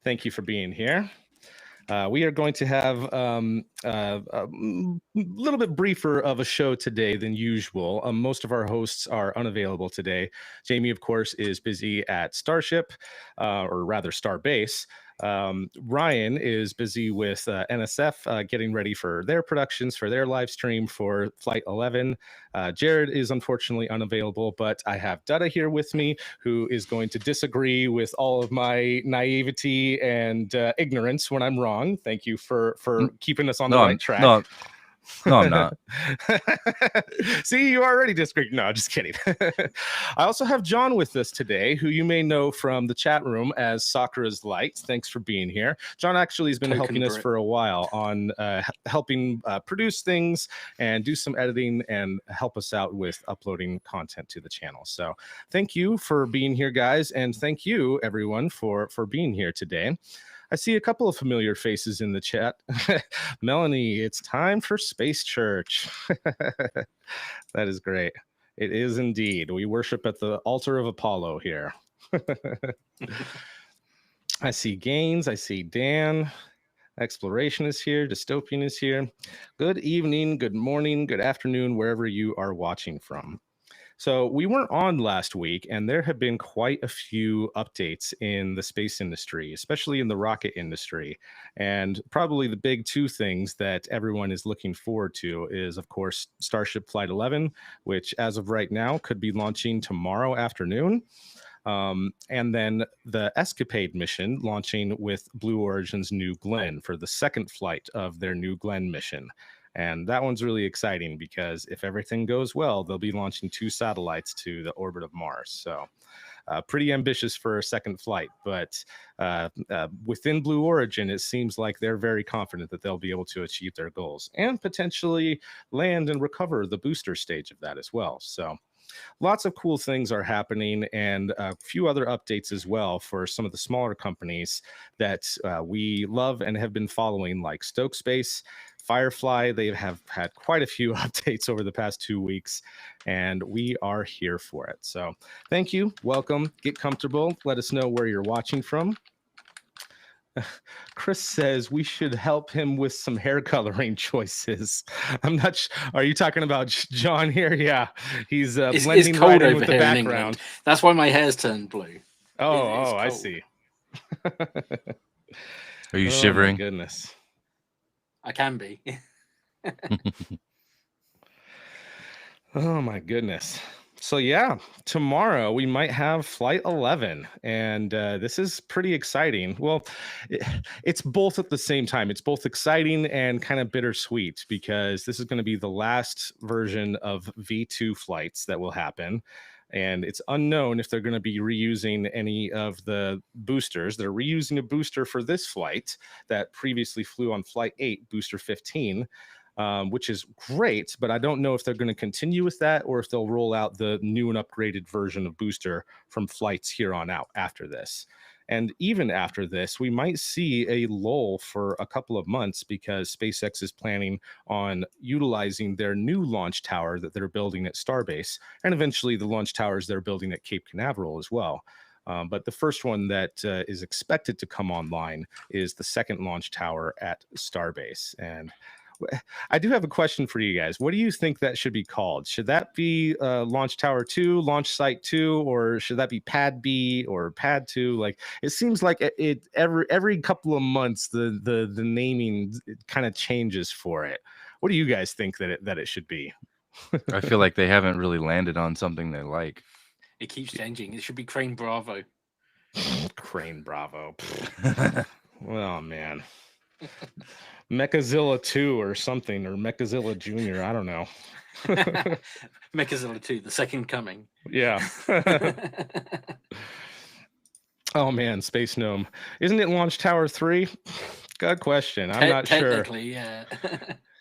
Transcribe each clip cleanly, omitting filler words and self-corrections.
Thank you for being here. We are going to have a little bit briefer of a show today than usual. Most of our hosts are unavailable today. Jamie, of course, is busy at Starship, or rather Starbase. Ryan is busy with NSF getting ready for their productions for their live stream for Flight 11. Jared is unfortunately unavailable, but I have Dutta here with me, who is going to disagree with all of my naivety and ignorance when I'm wrong. Thank you for keeping us on the right track. No, I'm not. See, you already disagree. No, just kidding. I also have John with us today, who you may know from the chat room as Sakura's Light. Thanks for being here. John actually has been helping us for a while on helping produce things and do some editing and help us out with uploading content to the channel. So thank you for being here, guys. And thank you, everyone, for being here today. I see a couple of familiar faces in the chat. Melanie, it's time for Space Church. That is great. It is indeed. We worship at the altar of Apollo here. I see Gaines. I see Dan. Exploration is here. Dystopian is here. Good evening, good morning, good afternoon, wherever you are watching from. So we weren't on last week, and there have been quite a few updates in the space industry, especially in the rocket industry. And probably the big two things that everyone is looking forward to is, of course, Starship Flight 11, which as of right now could be launching tomorrow afternoon. And then the Escapade mission launching with Blue Origin's New Glenn for the second flight of their New Glenn mission. And that one's really exciting because if everything goes well, they'll be launching 2 satellites to the orbit of Mars. So pretty ambitious for a second flight. But within Blue Origin, it seems like they're very confident that they'll be able to achieve their goals and potentially land and recover the booster stage of that as well. So lots of cool things are happening, and a few other updates as well for some of the smaller companies that we love and have been following, like Stoke Space, Firefly. They have had quite a few updates over the past 2 weeks, and we are here for it. So thank you. Welcome. Get comfortable. Let us know where you're watching from. Chris says we should help him with some hair coloring choices. I'm not are you talking about John here? Yeah, he's blending it's cold right in over with the here background. in England. That's why my hair's turned blue. I see. Are you shivering? My goodness. I can be. Oh my goodness. So yeah, tomorrow we might have Flight 11, and this is pretty exciting. Well, it's both at the same time. It's both exciting and kind of bittersweet because this is going to be the last version of V2 flights that will happen. And it's unknown if they're going to be reusing any of the boosters. They're reusing a booster for this flight that previously flew on Flight 8, Booster 15. Which is great, but I don't know if they're going to continue with that or if they'll roll out the new and upgraded version of booster from flights here on out after this. And even after this, we might see a lull for a couple of months because SpaceX is planning on utilizing their new launch tower that they're building at Starbase, and eventually the launch towers they're building at Cape Canaveral as well. But the first one that is expected to come online is the second launch tower at Starbase. And I do have a question for you guys. What do you think that should be called? Should that be Launch Tower 2, Launch Site 2, or should that be Pad B or Pad 2? Like, it seems like it every couple of months the naming kind of changes for it. What do you guys think that it should be? I feel like they haven't really landed on something they like. It keeps changing. It should be Crane Bravo. Crane Bravo. Oh man. Mechazilla 2 or something, or Mechazilla Jr. I don't know. Mechazilla 2, the second coming. Yeah. Oh man, Space Gnome. Isn't it Launch Tower 3? Good question. I'm not sure. Technically, yeah.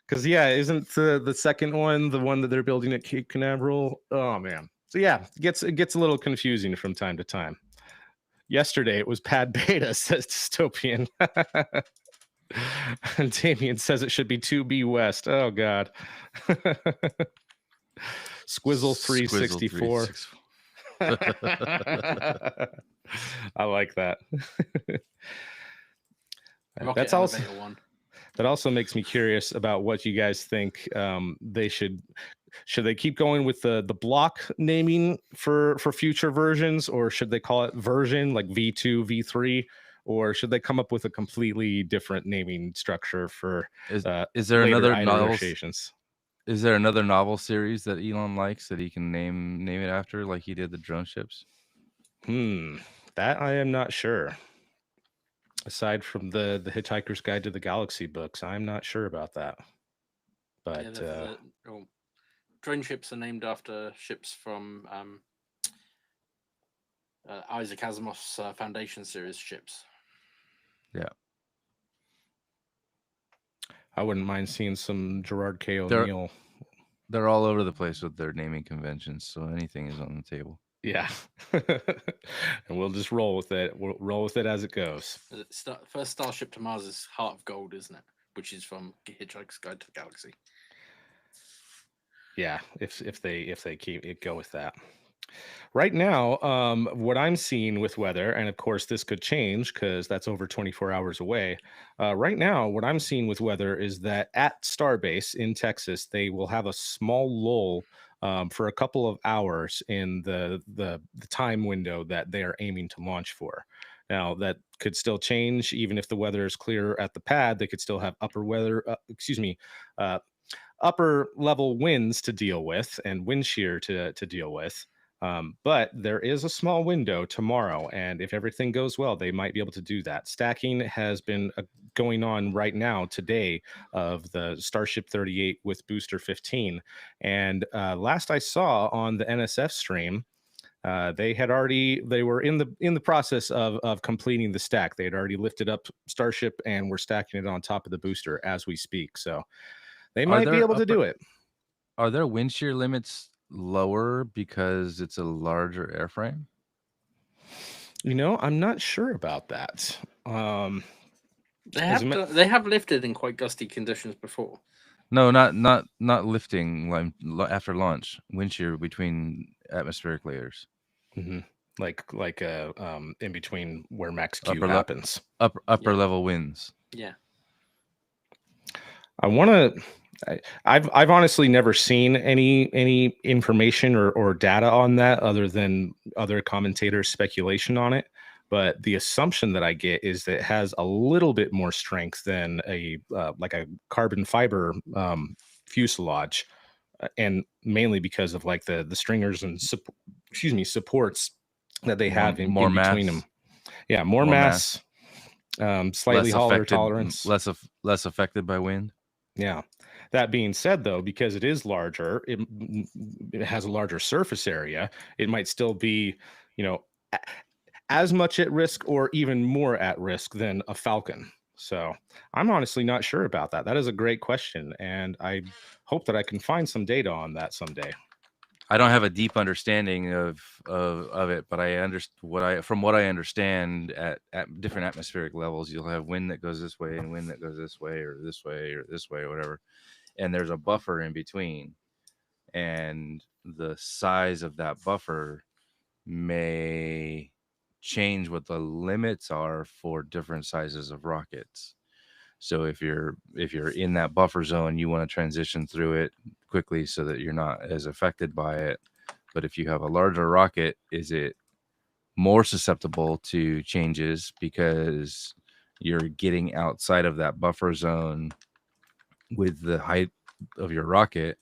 Because isn't the second one the one that they're building at Cape Canaveral? Oh man. So yeah, it gets a little confusing from time to time. Yesterday it was Pad Beta, says Dystopian. And Damien says it should be 2B West. Oh God. Squizzle 364. I like that. Rocket That's also elevator one. that also makes me curious about what you guys think they should they keep going with the block naming for future versions, or should they call it version like V2, V3, or should they come up with a completely different naming structure for Is there later another novel? iterations? Is there another novel series that Elon likes that he can name it after, like he did the drone ships? That I am not sure. Aside from the Hitchhiker's Guide to the Galaxy books, I'm not sure about that. But drone ships are named after ships from Isaac Asimov's Foundation series ships. Yeah. I wouldn't mind seeing some Gerard K. O'Neill. They're all over the place with their naming conventions, so anything is on the table. Yeah. And we'll just roll with it. We'll roll with it as it goes. First Starship to Mars is Heart of Gold, isn't it? Which is from Hitchhiker's Guide to the Galaxy. Yeah, if they keep it, go with that. Right now, what I'm seeing with weather, and of course this could change because that's over 24 hours away. Right now, what I'm seeing with weather is that at Starbase in Texas, they will have a small lull for a couple of hours in the time window that they are aiming to launch for. Now that could still change, even if the weather is clear at the pad. They could still have upper level winds to deal with and wind shear to deal with. But there is a small window tomorrow, and if everything goes well, they might be able to do that. Stacking has been going on right now today of the Starship 38 with Booster 15, and last I saw on the NSF stream, they were in the process of completing the stack. They had already lifted up Starship and were stacking it on top of the booster as we speak. So they might be able to do it. Are there wind shear limits lower because it's a larger airframe? I'm not sure about that. They have lifted in quite gusty conditions before. No, not lifting after launch. Wind shear between atmospheric layers. Mm-hmm. Like in between where max Q happens. Upper level winds. Yeah. I've honestly never seen any information or data on that other than other commentators' speculation on it. But the assumption that I get is that it has a little bit more strength than like a carbon fiber fuselage, and mainly because of like the stringers and supports that they have in between them. Yeah, more mass. Slightly holler tolerance, less affected by wind. Yeah. That being said, though, because it is larger, it has a larger surface area. It might still be, as much at risk or even more at risk than a Falcon. So I'm honestly not sure about that. That is a great question, and I hope that I can find some data on that someday. I don't have a deep understanding of it, but from what I understand at different atmospheric levels, you'll have wind that goes this way and wind that goes this way or this way or this way or whatever, and there's a buffer in between, and the size of that buffer may change what the limits are for different sizes of rockets. So if you're in that buffer zone, you want to transition through it quickly so that you're not as affected by it. But if you have a larger rocket, is it more susceptible to changes because you're getting outside of that buffer zone with the height of your rocket,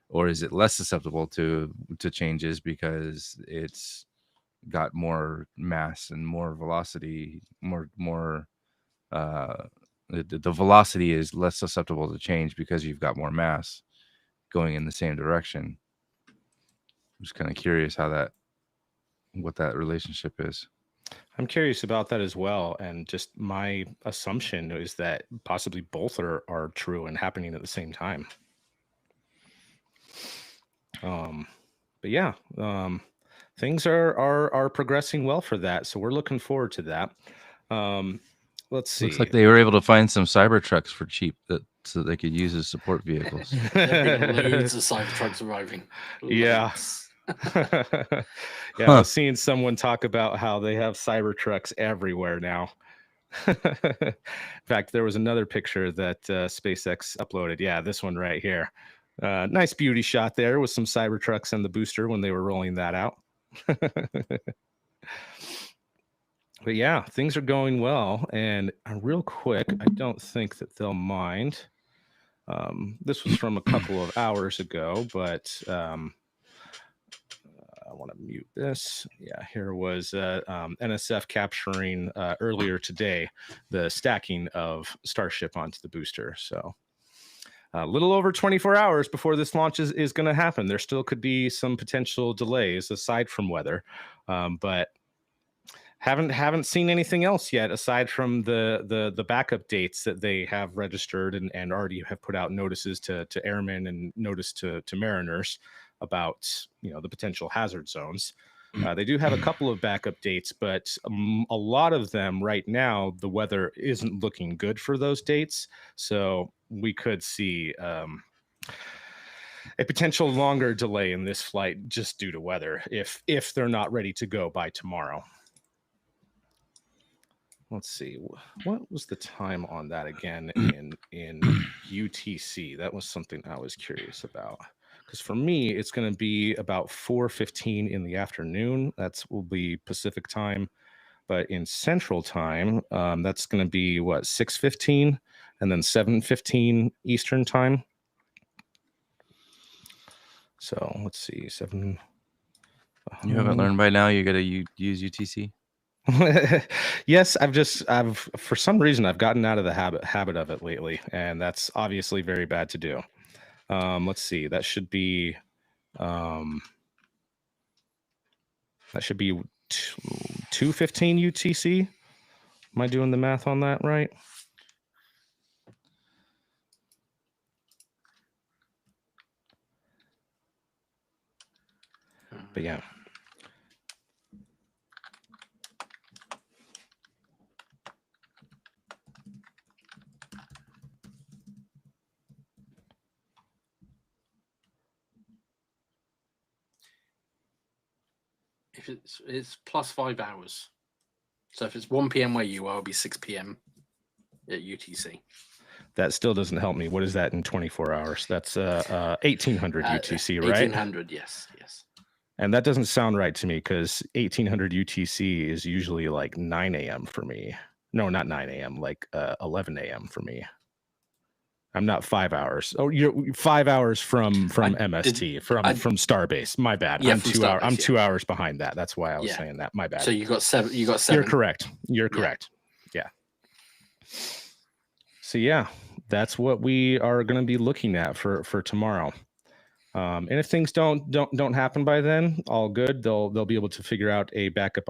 or is it less susceptible to changes because it's got more mass and more velocity, the velocity is less susceptible to change because you've got more mass going in the same direction. I'm just kind of curious what that relationship is. I'm curious about that as well. And just my assumption is that possibly both are true and happening at the same time. But yeah, things are progressing well for that. So we're looking forward to that. Let's see. Looks like they were able to find some Cybertrucks for cheap so they could use as support vehicles. Loads of Cybertrucks arriving. Yeah. Yeah, I was seeing someone talk about how they have Cybertrucks everywhere now. In fact, there was another picture that SpaceX uploaded. Yeah, this one right here. Nice beauty shot there with some Cybertrucks and the booster when they were rolling that out. But yeah, things are going well. And real quick, I don't think that they'll mind. This was from a couple of hours ago, but I want to mute this. Yeah, here was NSF capturing earlier today the stacking of Starship onto the booster. So a little over 24 hours before this launch is going to happen. There still could be some potential delays aside from weather, but haven't seen anything else yet aside from the backup dates that they have registered and already have put out notices to airmen and notice to mariners about the potential hazard zones. They do have a couple of backup dates, but a lot of them right now the weather isn't looking good for those dates, so we could see a potential longer delay in this flight just due to weather if they're not ready to go by tomorrow. Let's see, what was the time on that again in UTC? That was something I was curious about, because for me it's going to be about 4:15 in the afternoon. Will be Pacific time, but in Central time, that's going to be what, 6:15 and then 7:15 Eastern time. So let's see, 7. You haven't learned by now. You got to use UTC. Yes, I've for some reason I've gotten out of the habit of it lately, and that's obviously very bad to do. Let's see, that should be 2:15 UTC. Am I doing the math on that right? But yeah. If it's plus 5 hours. So if it's 1 p.m. where you are, it'll be 6 p.m. at UTC. That still doesn't help me. What is that in 24 hours? That's 1800 UTC, right? 1800, yes. And that doesn't sound right to me, because 1800 UTC is usually like 9 a.m. for me. No, not 9 a.m., like 11 a.m. for me. I'm not 5 hours. Oh, you're 5 hours from MST, from Starbase. My bad. Yeah, I'm from 2 hours. Starbase, I'm yeah. 2 hours behind that. That's why I was saying that. My bad. So you got 7. You're correct. You're correct. Yeah. So yeah, that's what we are going to be looking at for tomorrow. And if things don't happen by then, all good. They'll be able to figure out a backup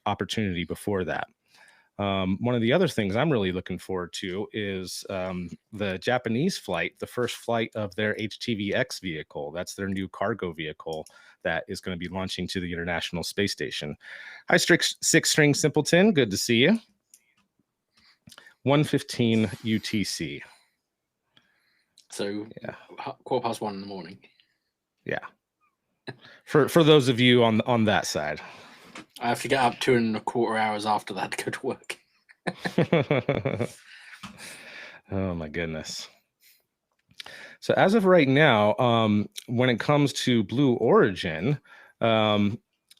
opportunity before that. One of the other things I'm really looking forward to is the Japanese flight, the first flight of their HTVX vehicle. That's their new cargo vehicle that is going to be launching to the International Space Station. Hi, Six String Simpleton. Good to see you. 1:15 UTC. So yeah, 1:15 in the morning. Yeah. For those of you on that side. I have to get up 2.25 hours after that to go to work. Oh my goodness. So as of right now, when it comes to Blue Origin,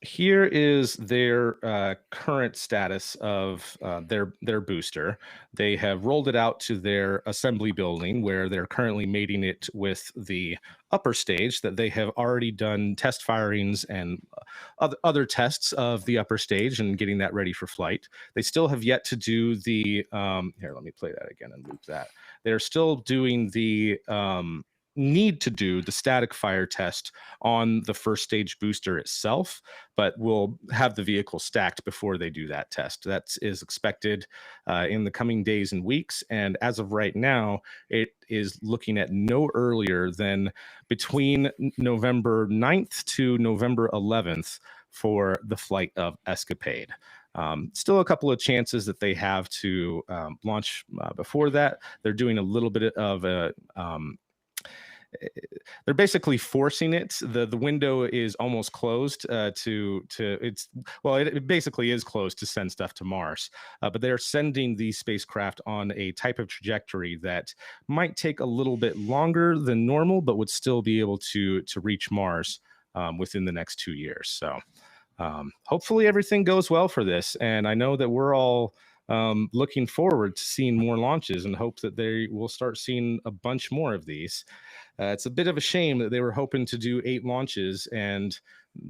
here is their current status of their booster. They have rolled it out to their assembly building, where they're currently mating it with the upper stage that they have already done test firings and other tests of the upper stage and getting that ready for flight. They still have yet to do the here, let me play that again and loop that. They're still doing the need to do the static fire test on the first stage booster itself, but we'll have the vehicle stacked before they do that test. That is expected in the coming days and weeks, and as of right now, it is looking at no earlier than between November 9th to November 11th for the flight of Escapade. Still a couple of chances that they have to launch before that. They're doing a little bit of they're basically forcing it. The window is almost closed to it's well, it basically is closed to send stuff to Mars, but they're sending these spacecraft on a type of trajectory that might take a little bit longer than normal, but would still be able to reach Mars within the next 2 years. So hopefully everything goes well for this, and I know that we're all looking forward to seeing more launches and hope that they will start seeing a bunch more of these. It's a bit of a shame that they were hoping to do 8 launches, and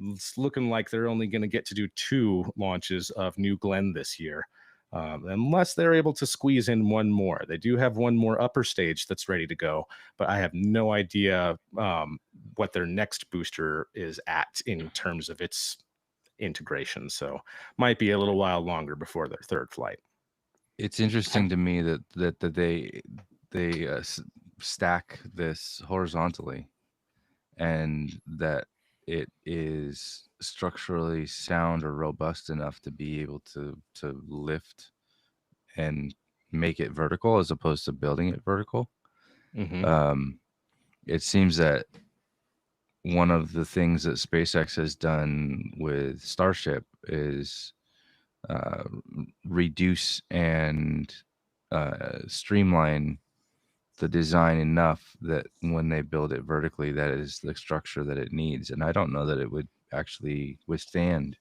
it's looking like they're only going to get to do 2 launches of New Glenn this year, unless they're able to squeeze in one more. They do have one more upper stage that's ready to go, but I have no idea what their next booster is at in terms of its integration. So might be a little while longer before their third flight. It's interesting to me that they stack this horizontally, and that it is structurally sound or robust enough to be able to lift and make it vertical as opposed to building it vertical. Mm-hmm. It seems that one of the things that SpaceX has done with Starship is reduce and streamline the design enough that when they build it vertically, that is the structure that it needs. And I don't know that it would actually withstand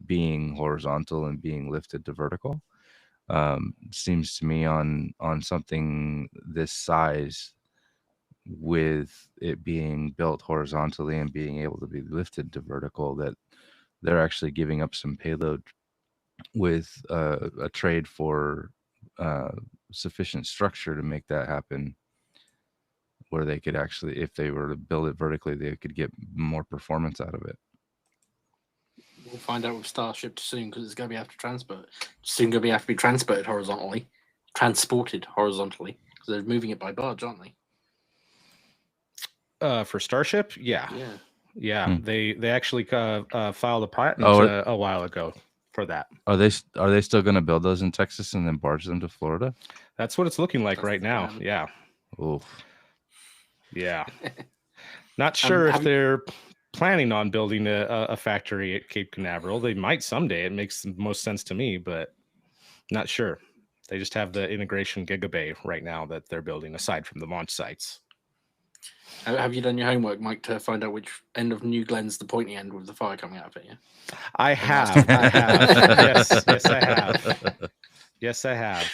being horizontal and being lifted to vertical. Seems to me on something this size, with it being built horizontally and being able to be lifted to vertical, that they're actually giving up some payload with a trade for sufficient structure to make that happen, where they could actually, if they were to build it vertically, they could get more performance out of it. We'll find out with Starship soon, because it's going to be have to be transported horizontally, because they're moving it by barge, aren't they? For Starship, yeah. They actually filed a patent a while ago for that. Are they still going to build those in Texas and then barge them to Florida? That's what it's looking like right now. Yeah. Oof. Yeah. Not sure if they're planning on building a factory at Cape Canaveral. They might someday. It makes the most sense to me, but not sure. They just have the integration gigabay right now that they're building aside from the launch sites. Have you done your homework, Mike, to find out which end of New Glenn's the pointy end with the fire coming out of it? Yeah, I have. Yes, I have. Yes, I have.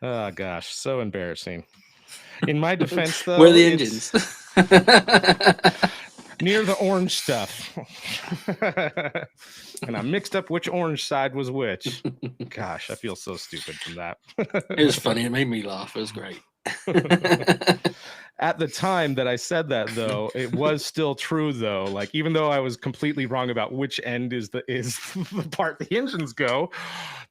Oh gosh, so embarrassing. In my defense, though, where are the engines? Near the orange stuff. And I mixed up which orange side was which. Gosh, I feel so stupid from that. It was funny. It made me laugh. It was great. At the time that I said that, though, it was still true, though. Like, even though I was completely wrong about which end is the part the engines go,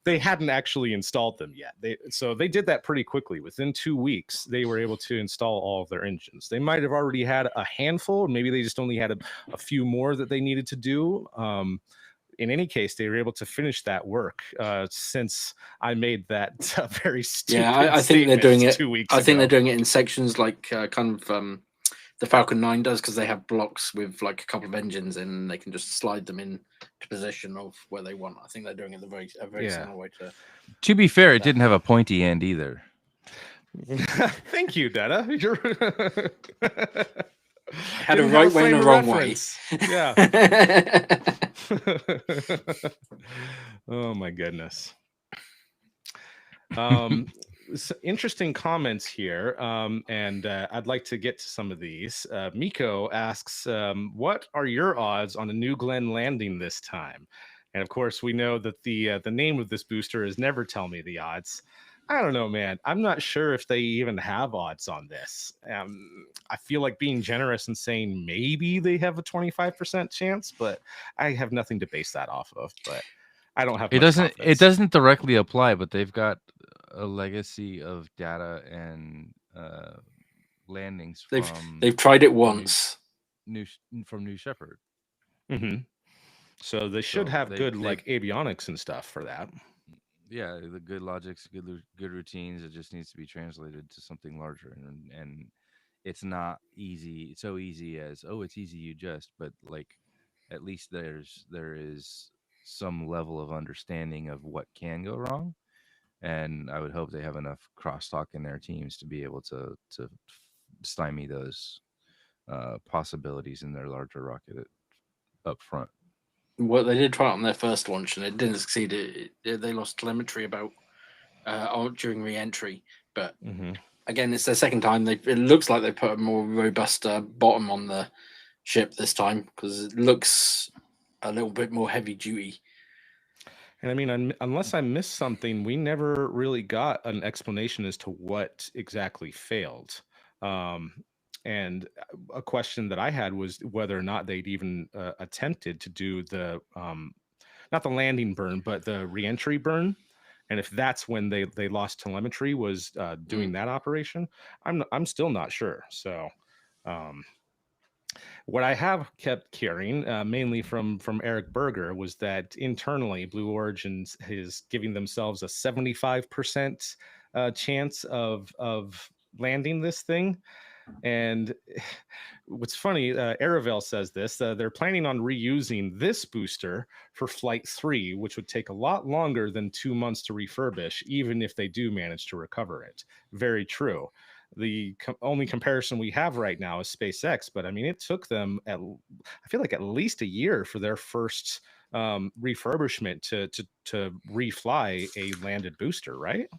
they hadn't actually installed them yet. So they did that pretty quickly. Within 2 weeks, they were able to install all of their engines. They might have already had a handful, maybe they just only had a few more that they needed to do. In any case, they were able to finish that work since I made that very stupid. Yeah, I think they're doing it 2 weeks. I think they're doing it in sections, like kind of the Falcon 9 does, because they have blocks with like a couple of engines in, and they can just slide them in to position of where they want. I think they're doing it a very similar way to. To be fair, it didn't have a pointy end either. Thank you, Dada. You're had a right way and a wrong way. Yeah. Oh my goodness. Interesting comments here, and I'd like to get to some of these. Miko asks, what are your odds on a New Glenn landing this time? And of course, we know that the name of this booster is Never Tell Me the Odds. I don't know, man. I'm not sure if they even have odds on this. I feel like being generous and saying maybe they have a 25% chance, but I have nothing to base that off of. But I don't have. It doesn't directly apply, but they've got a legacy of data and landings. They've tried it once. From New Shepard. Mm-hmm. So they should have good like avionics and stuff for that. Yeah, the good logics, good routines. It just needs to be translated to something larger, and it's not easy, so easy as, oh, it's easy, you just, but like at least there is some level of understanding of what can go wrong. And I would hope they have enough crosstalk in their teams to be able to stymie those possibilities in their larger rocket up front. Well, they did try it on their first launch and it didn't succeed. They lost telemetry about during re-entry, but Mm-hmm. again, it's their second time. It looks like they put a more robust bottom on the ship this time because it looks a little bit more heavy duty. And I mean, unless I missed something, we never really got an explanation as to what exactly failed. Um, and a question that I had was whether or not they'd even attempted to do not the landing burn, but the reentry burn. And if that's when they lost telemetry, was doing that operation. I'm still not sure. So. Um, what I have kept hearing, mainly from Eric Berger, was that internally Blue Origins is giving themselves a 75% chance of landing this thing. And what's funny, Aravel says this, they're planning on reusing this booster for Flight 3, which would take a lot longer than 2 months to refurbish, even if they do manage to recover it. Very true. The only comparison we have right now is SpaceX, but I mean, it took them, I feel like, at least a year for their first refurbishment to refly a landed booster, right?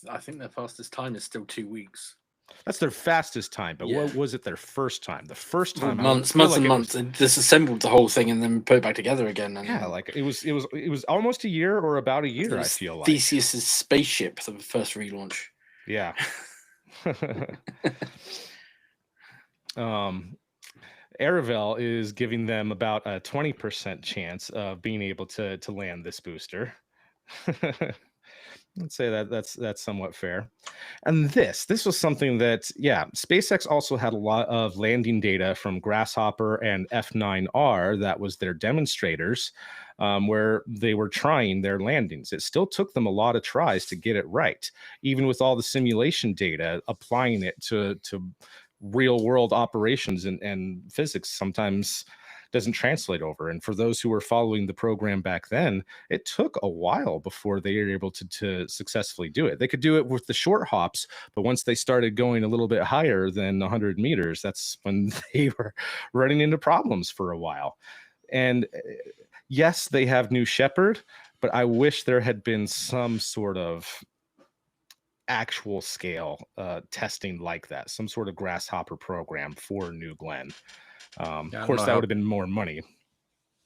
I think their fastest time is still 2 weeks. That's their fastest time, but Yeah. what was it their first time? The first Well, time, I months feel like and it months. was, They disassembled the whole thing and then put it back together again. And yeah, like it was almost a year or about a year, I feel like. Theseus's spaceship, the first relaunch. Yeah. Aravel is giving them about a 20% chance of being able to land this booster. Let's say that's somewhat fair. And this was something that, yeah, SpaceX also had a lot of landing data from Grasshopper and F9R that was their demonstrators, where they were trying their landings. It still took them a lot of tries to get it right, even with all the simulation data, applying it to real world operations and physics sometimes doesn't translate over. And for those who were following the program back then, it took a while before they were able to successfully do it. They could do it with the short hops, but once they started going a little bit higher than 100 meters, that's when they were running into problems for a while. And yes, they have New Shepard, but I wish there had been some sort of actual scale testing like that, some sort of grasshopper program for New Glenn. Of course, that would have been more money.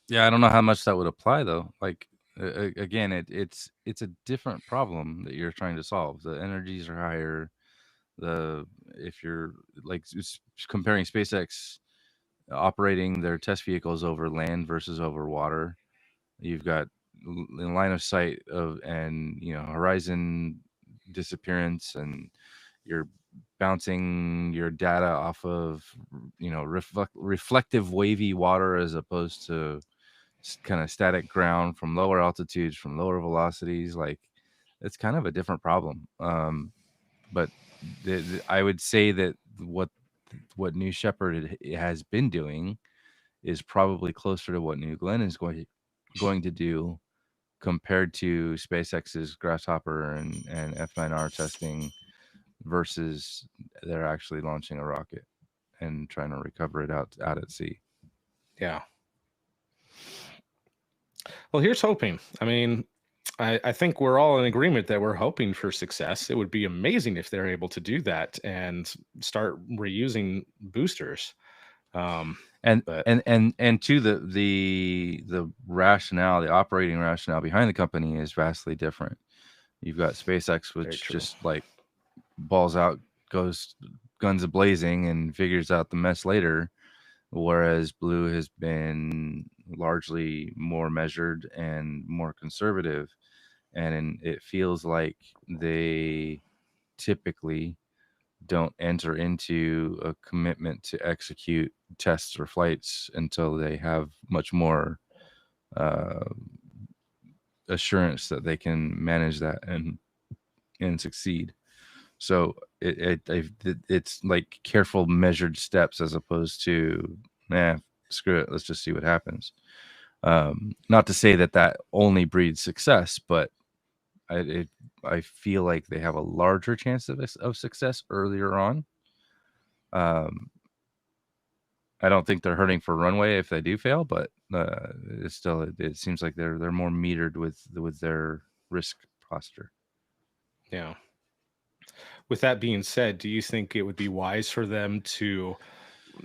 Yeah, I don't know how much that would apply though. Like again, it's a different problem that you're trying to solve. The energies are higher. If you're like comparing SpaceX operating their test vehicles over land versus over water, you've got in line of sight of and horizon disappearance, and you're bouncing your data off of reflective wavy water as opposed to kind of static ground from lower altitudes, from lower velocities. Like it's kind of a different problem. But I would say that what New Shepard has been doing is probably closer to what New Glenn is going to do compared to SpaceX's Grasshopper and F9R testing versus they're actually launching a rocket and trying to recover it out at sea. Yeah. Well, here's hoping. I mean, I think we're all in agreement that we're hoping for success. It would be amazing if they're able to do that and start reusing boosters. And to the rationale, the operating rationale behind the company is vastly different. You've got SpaceX, which just like balls out, goes guns a blazing, and figures out the mess later, whereas Blue has been largely more measured and more conservative, and it feels like they typically don't enter into a commitment to execute tests or flights until they have much more assurance that they can manage that and succeed. So it's like careful, measured steps as opposed to, screw it, let's just see what happens. Not to say that only breeds success, but I feel like they have a larger chance of success earlier on. I don't think they're hurting for runway if they do fail, but it seems like they're more metered with their risk posture. Yeah. With that being said, do you think it would be wise for them to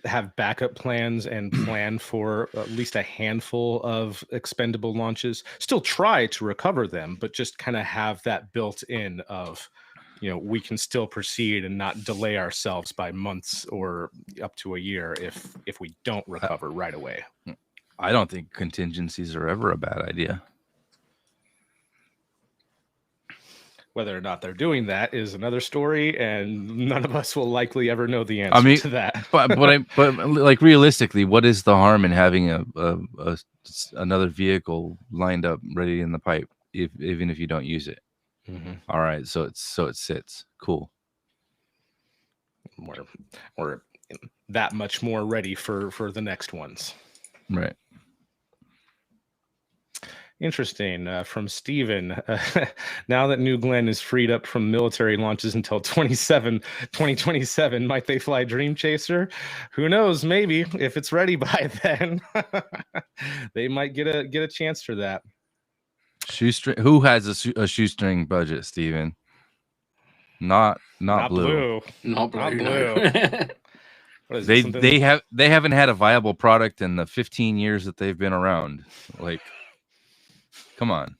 have backup plans and plan for at least a handful of expendable launches? Still try to recover them, but just kind of have that built in of, we can still proceed and not delay ourselves by months or up to a year if we don't recover right away. I don't think contingencies are ever a bad idea. Whether or not they're doing that is another story, and none of us will likely ever know the answer to that. but like realistically, what is the harm in having another vehicle lined up, ready in the pipe, even if you don't use it? Mm-hmm. All right, so it sits. Cool. We're that much more ready for the next ones. Right. Interesting. From Steven. Now that New Glenn is freed up from military launches until 2027, might they fly Dream Chaser? Who knows? Maybe if it's ready by then, they might get a chance for that. Shoestring. Who has a shoestring budget, Steven? Not blue. Not blue. No. What is they haven't had a viable product in the 15 years that they've been around. Like, come on.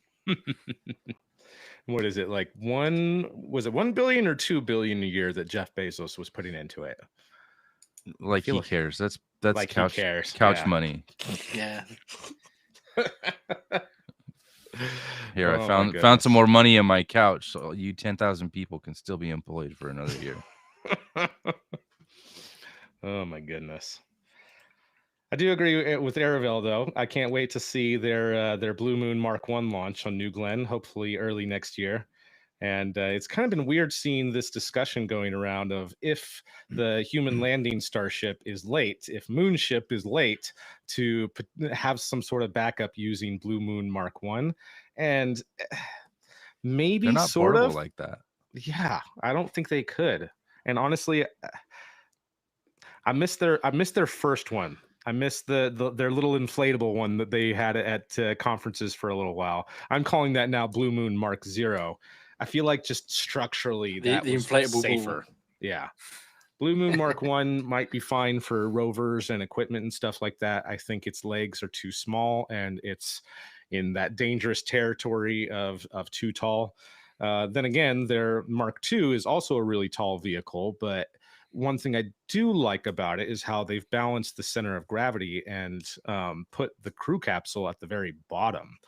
What is it, like $1 billion or $2 billion a year that Jeff Bezos was putting into it? Like he cares. That's like couch money. Yeah. Here, I found some more money in my couch, so you 10,000 people can still be employed for another year. Oh my goodness. I do agree with Aravel, though. I can't wait to see their Blue Moon Mark 1 launch on New Glenn, hopefully early next year. And it's kind of been weird seeing this discussion going around of if the human landing Starship is late, if Moonship is late, to have some sort of backup using Blue Moon Mark 1. And maybe they're not sort of like that. Yeah, I don't think they could. And honestly, I missed their first one. I missed their little inflatable one that they had at conferences for a little while. I'm calling that now Blue Moon Mark 0. I feel like just structurally that was inflatable safer. Ball. Yeah. Blue Moon Mark 1 might be fine for rovers and equipment and stuff like that. I think its legs are too small and it's in that dangerous territory of too tall. Then again, their Mark II is also a really tall vehicle, but one thing I do like about it is how they've balanced the center of gravity and put the crew capsule at the very bottom.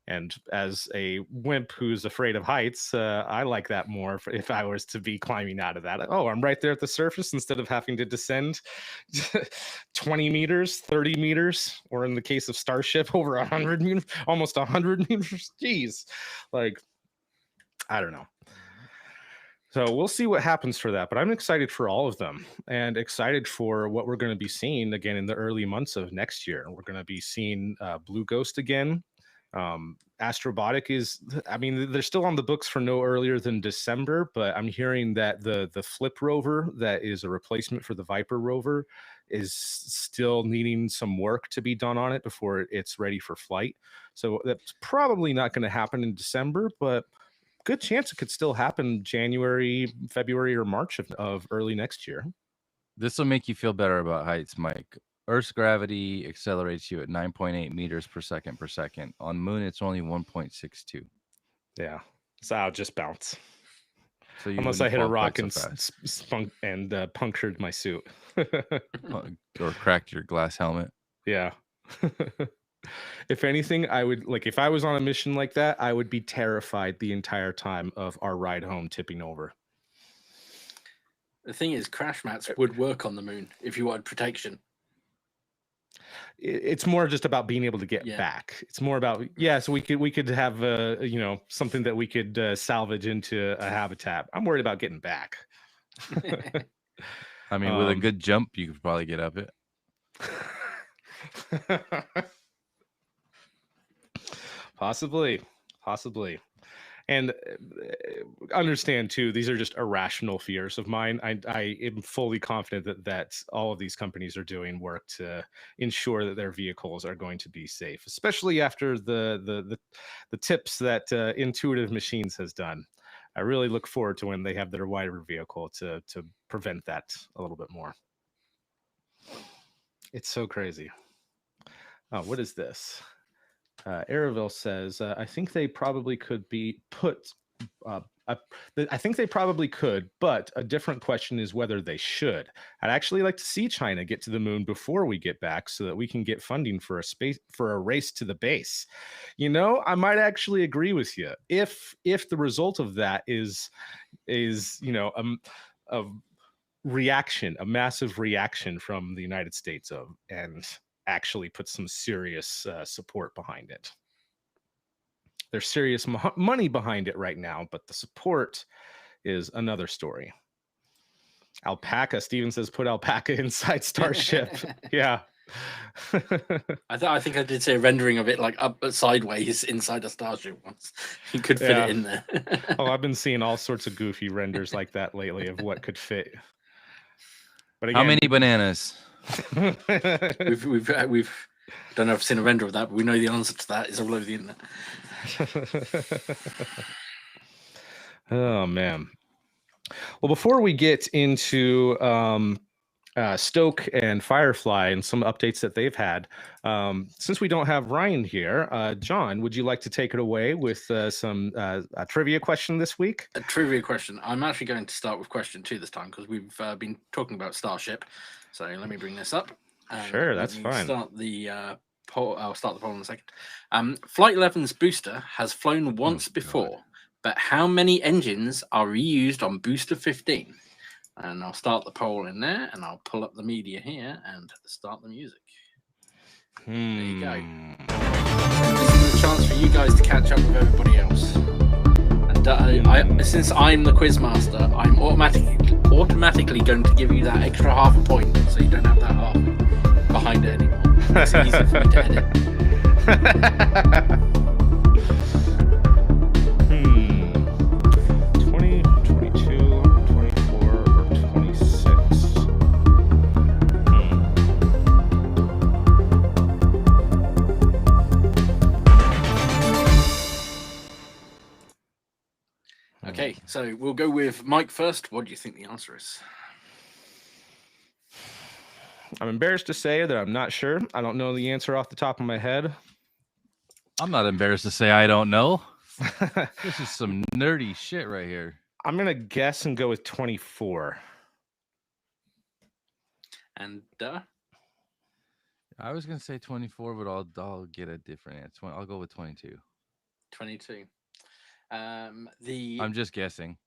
And as a wimp who's afraid of heights, I like that more if I was to be climbing out of that. Oh, I'm right there at the surface instead of having to descend 20 meters, 30 meters, or in the case of Starship, over 100 meters, almost 100 meters. Jeez. Like, I don't know. So we'll see what happens for that, but I'm excited for all of them and excited for what we're going to be seeing again in the early months of next year. We're going to be seeing Blue Ghost again. Astrobotic they're still on the books for no earlier than December, but I'm hearing that the Flip rover that is a replacement for the Viper rover is still needing some work to be done on it before it's ready for flight. So that's probably not going to happen in December, but good chance it could still happen January, February, or March of early next year. This will make you feel better about heights, Mike. Earth's gravity accelerates you at 9.8 meters per second. On Moon, it's only 1.62. Yeah, so I'll just bounce. So unless I hit a rock and punctured my suit. Or cracked your glass helmet. Yeah. If anything, I would if I was on a mission like that, I would be terrified the entire time of our ride home tipping over. The thing is, crash mats would work on the Moon if you wanted protection. it's more just about being able to get back. It's more about so we could have something that we could salvage into a habitat. I'm worried about getting back. I mean, with a good jump, you could probably get up it. Possibly. And understand too, these are just irrational fears of mine. I am fully confident that all of these companies are doing work to ensure that their vehicles are going to be safe, especially after the tips that Intuitive Machines has done. I really look forward to when they have their wider vehicle to prevent that a little bit more. It's so crazy. Oh, what is this? Araville says, I think they probably could be put. I think they probably could, but a different question is whether they should. I'd actually like to see China get to the moon before we get back, so that we can get funding for a race to the base. I might actually agree with you if the result of that is a reaction, a massive reaction from the United States and actually put some serious support behind it. There's serious money behind it right now, but the support is another story. Alpaca, Steven says, put Alpaca inside Starship. Yeah. I think I did see a rendering of it like up sideways inside a Starship once. You could fit it in there. I've been seeing all sorts of goofy renders like that lately of what could fit. But again, how many bananas? we've don't know if I've seen a render of that, but we know the answer to that is all over the internet. Oh man. Well, before we get into Stoke and Firefly and some updates that they've had, since we don't have Ryan here, John, would you like to take it away with some a trivia question this week? A trivia question. I'm actually going to start with question 2 this time because we've been talking about Starship. So let me bring this up. Sure, that's fine. Start the poll. I'll start the poll in a second. Flight 11's booster has flown once before, but how many engines are reused on booster 15? And I'll start the poll in there, and I'll pull up the media here and start the music. There you go. This is a chance for you guys to catch up with everybody else. And since I'm the quiz master, I'm automatically going to give you that extra half a point, so you don't have that half behind it anymore. It's easier for me to edit. 20, 22, 24, or 26. Okay, so we'll go with Mike first. What do you think the answer is? I'm embarrassed to say that I'm not sure. I don't know the answer off the top of my head. I'm not embarrassed to say I don't know. This is some nerdy shit right here. I'm going to guess and go with 24. And I was going to say 24, but I'll get a different answer. I'll go with 22. 22. I'm just guessing.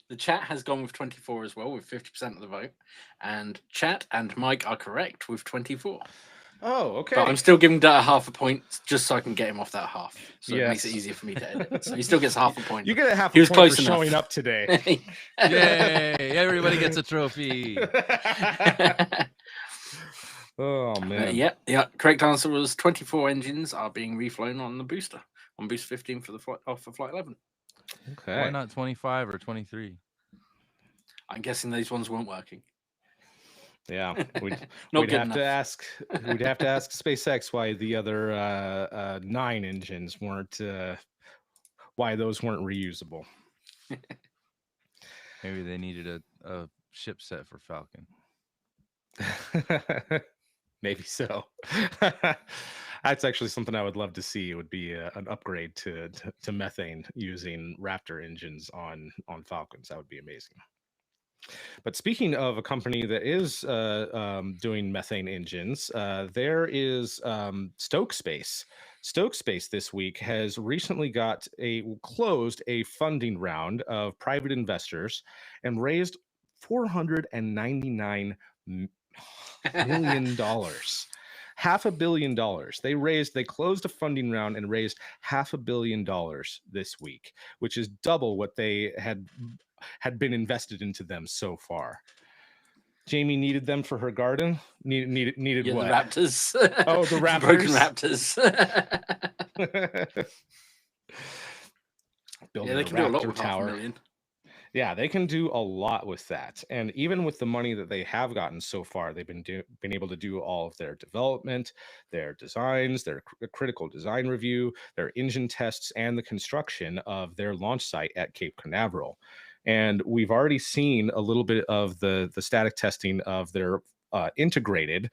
The chat has gone with 24 as well, with 50% of the vote. And chat and Mike are correct with 24. Oh, okay. But I'm still giving Dutta half a point just so I can get him off that half. So it makes it easier for me to edit. So he still gets half a point. You get a half a point for showing up today. Yay! Everybody gets a trophy. Oh, man. Yeah. Correct answer was 24 engines are being reflown on the booster. On booster 15 for for Flight 11. Okay. Why not 25 or 23? I'm guessing these ones weren't working. Yeah, we'd have to ask SpaceX why the other 9 engines weren't why those weren't reusable. Maybe they needed a ship set for Falcon. Maybe so. That's actually something I would love to see. It would be an upgrade to methane using Raptor engines on Falcons. That would be amazing. But speaking of a company that is doing methane engines, there is Stoke Space. Stoke Space this week has recently closed a funding round of private investors and raised $499 million. $500 million. They closed a funding round and raised $500 million this week, which is double what they had been invested into them so far. Jamie needed them for her garden. Needed Yeah, what? the raptors. Oh, the The broken raptors. raptors. Building they a can do a lot raptor with tower. $500,000. Yeah, they can do a lot with that. And even with the money that they have gotten so far, they've been able to do all of their development, their designs, their critical design review, their engine tests, and the construction of their launch site at Cape Canaveral. And we've already seen a little bit of the static testing of their integrated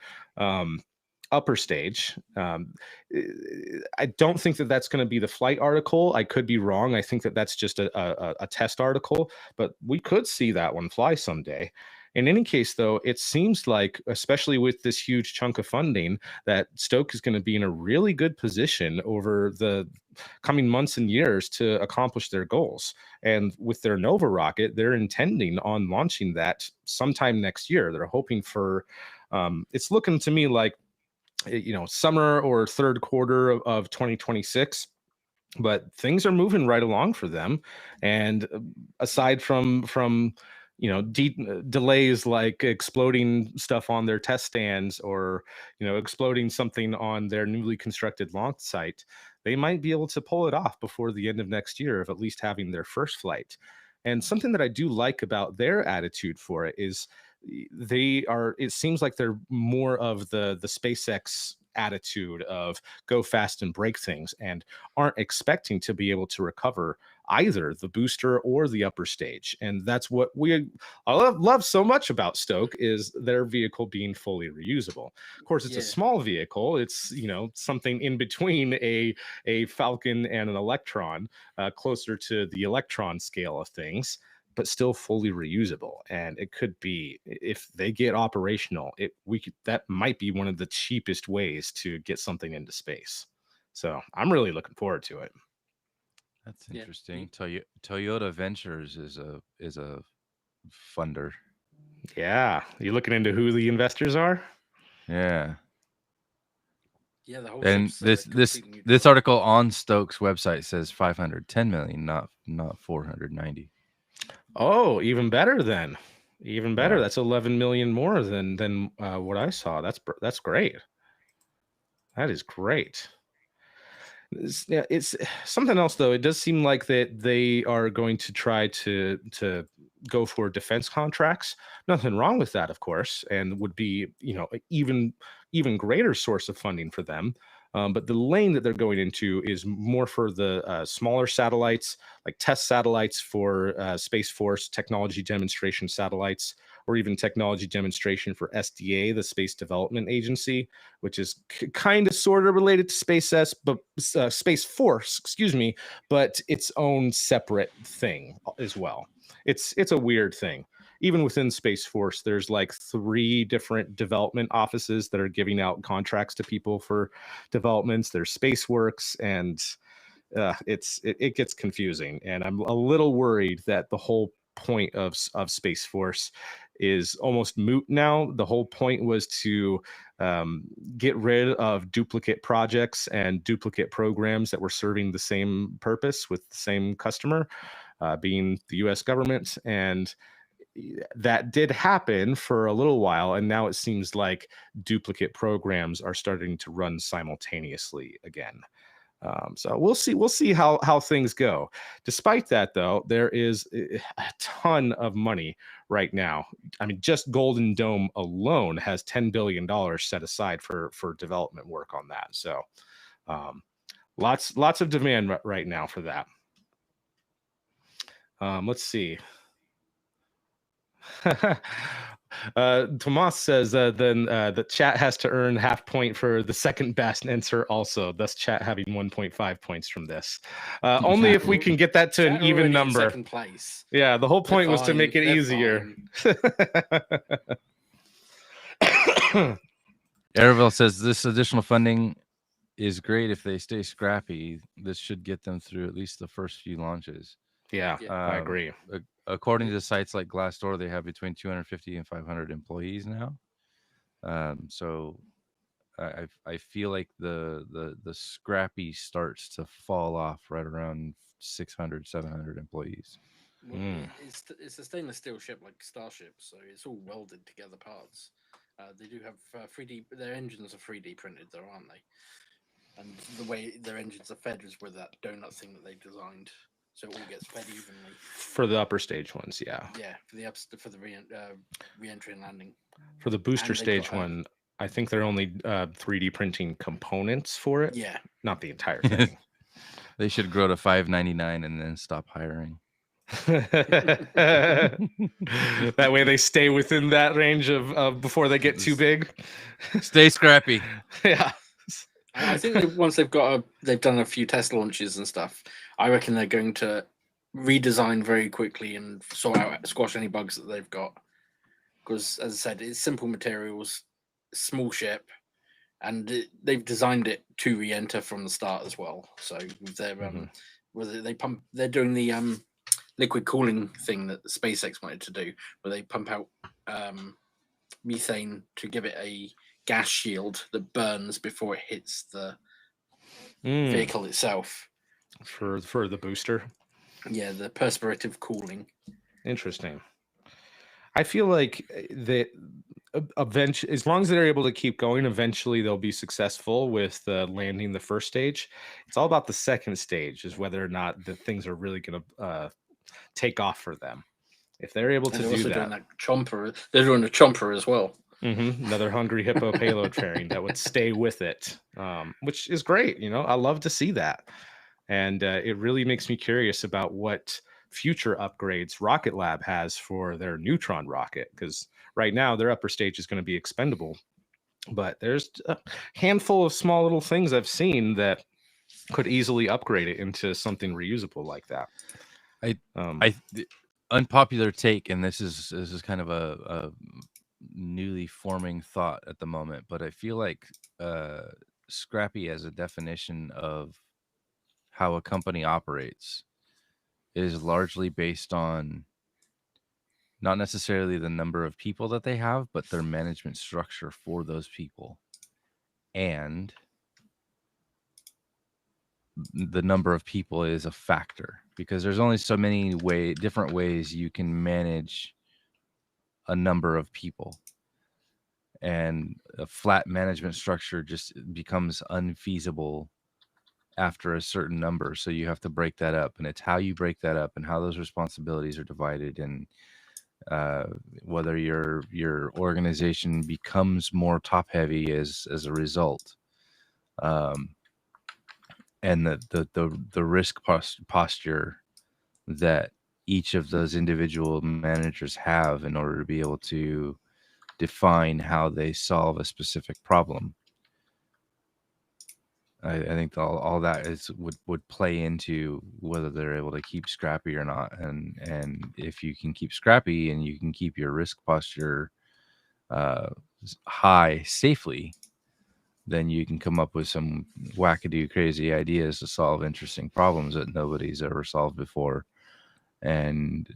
upper stage. I don't think that that's going to be the flight article. I could be wrong. I think that that's just a test article, but we could see that one fly someday. In any case, though, it seems like, especially with this huge chunk of funding, that Stoke is going to be in a really good position over the coming months and years to accomplish their goals. And with their Nova rocket, they're intending on launching that sometime next year. They're hoping for, it's looking to me like, summer or third quarter of 2026, but things are moving right along for them. And aside from delays like exploding stuff on their test stands, or exploding something on their newly constructed launch site, they might be able to pull it off before the end of next year of at least having their first flight. And something that I do like about their attitude for it is it seems like they're more of the SpaceX attitude of go fast and break things, and aren't expecting to be able to recover either the booster or the upper stage. And that's what I love so much about Stoke, is their vehicle being fully reusable. Of course, it's a small vehicle. It's something in between a Falcon and an Electron, closer to the Electron scale of things, but still fully reusable. And it could be, if they get operational, that might be one of the cheapest ways to get something into space. So I'm really looking forward to it. That's interesting. Toyota Ventures is a funder. Yeah, you looking into who the investors are? Yeah. Yeah, the whole And this article on Stoke's website says 510 million, not 490. Oh, even better then. Even better. Yeah. That's 11 million more than what I saw. That's great. That is great. It's something else though. It does seem like that they are going to try to go for defense contracts. Nothing wrong with that, of course, and would be even greater source of funding for them. But the lane that they're going into is more for the smaller satellites, like test satellites for Space Force technology demonstration satellites, or even technology demonstration for SDA, the Space Development Agency, which is kind of sort of related to Space Force, excuse me, but its own separate thing as well. It's a weird thing. Even within Space Force, there's like 3 different development offices that are giving out contracts to people for developments. There's SpaceWorks, and it gets confusing. And I'm a little worried that the whole point of Space Force is almost moot now. The whole point was to get rid of duplicate projects and duplicate programs that were serving the same purpose with the same customer, being the US government. And that did happen for a little while, and now it seems like duplicate programs are starting to run simultaneously again. So we'll see how things go. Despite that, though, there is a ton of money right now. I mean, just Golden Dome alone has $10 billion set aside for development work on that. So lots of demand right now for that. Let's see. Tomas says then the chat has to earn half point for the second best answer also, thus chat having 1.5 points from this. Only if we can get that to an even number. Second place. Yeah, the whole point was to make it easier. Airville says this additional funding is great if they stay scrappy. This should get them through at least the first few launches. Yeah, I agree. According to sites like Glassdoor, they have between 250 and 500 employees now. So I feel like the scrappy starts to fall off right around 600, 700 employees. Well, it's a stainless steel ship like Starship, so it's all welded together parts. They do have 3D. Their engines are 3D printed, though, aren't they? And the way their engines are fed is with that donut thing that they designed, so it all gets fed evenly. For the upper stage ones, yeah. Yeah, for the re-entry and landing. For the booster And they've stage got, one, I think they're only 3D printing components for it, Yeah, not the entire thing. They should grow to $5.99 and then stop hiring. That way they stay within that range of before they get too big. Stay scrappy. Yeah. I think once they've done a few test launches and stuff, I reckon they're going to redesign very quickly and squash any bugs that they've got. Because, as I said, it's simple materials, small ship, and they've designed it to re-enter from the start as well. So they're they're doing the liquid cooling thing that SpaceX wanted to do, where they pump out methane to give it a gas shield that burns before it hits the vehicle itself. For the booster. Yeah, the perspirative cooling. Interesting. I feel like that eventually, as long as they're able to keep going, eventually they'll be successful with landing the first stage. It's all about the second stage, is whether or not the things are really going to take off for them. If they're able to do that. Doing chomper. They're doing a chomper as well. Another hungry hippo payload fairing that would stay with it, which is great. I love to see that. And it really makes me curious about what future upgrades Rocket Lab has for their Neutron rocket, because right now their upper stage is going to be expendable, but there's a handful of small little things I've seen that could easily upgrade it into something reusable like that. Unpopular take, and this is kind of a newly forming thought at the moment, but I feel like scrappy as a definition of how a company operates is largely based on not necessarily the number of people that they have, but their management structure for those people. And the number of people is a factor, because there's only so many different ways you can manage a number of people. And a flat management structure just becomes unfeasible after a certain number. So you have to break that up, and it's how you break that up and how those responsibilities are divided, and whether your organization becomes more top heavy as a result, and the risk posture that each of those individual managers have in order to be able to define how they solve a specific problem. I think all that would play into whether they're able to keep scrappy or not. And if you can keep scrappy and you can keep your risk posture high safely, then you can come up with some wackadoo crazy ideas to solve interesting problems that nobody's ever solved before. And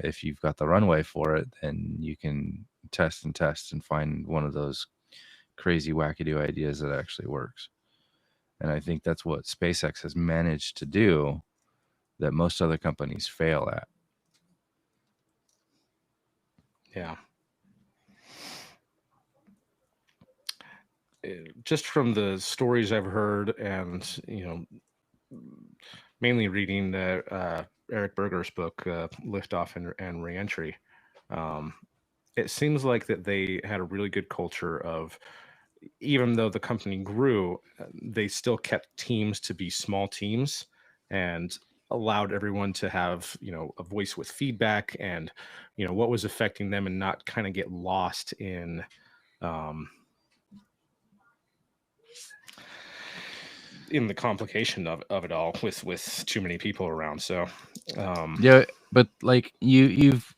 if you've got the runway for it, then you can test and find one of those crazy wackadoo ideas that actually works. And I think that's what SpaceX has managed to do that most other companies fail at. Yeah. Just from the stories I've heard, and mainly reading Eric Berger's book, Liftoff and Reentry, it seems like that they had a really good culture of, even though the company grew, they still kept teams to be small teams and allowed everyone to have a voice with feedback and what was affecting them, and not kind of get lost in the complication of it all with too many people around. So yeah, but like you've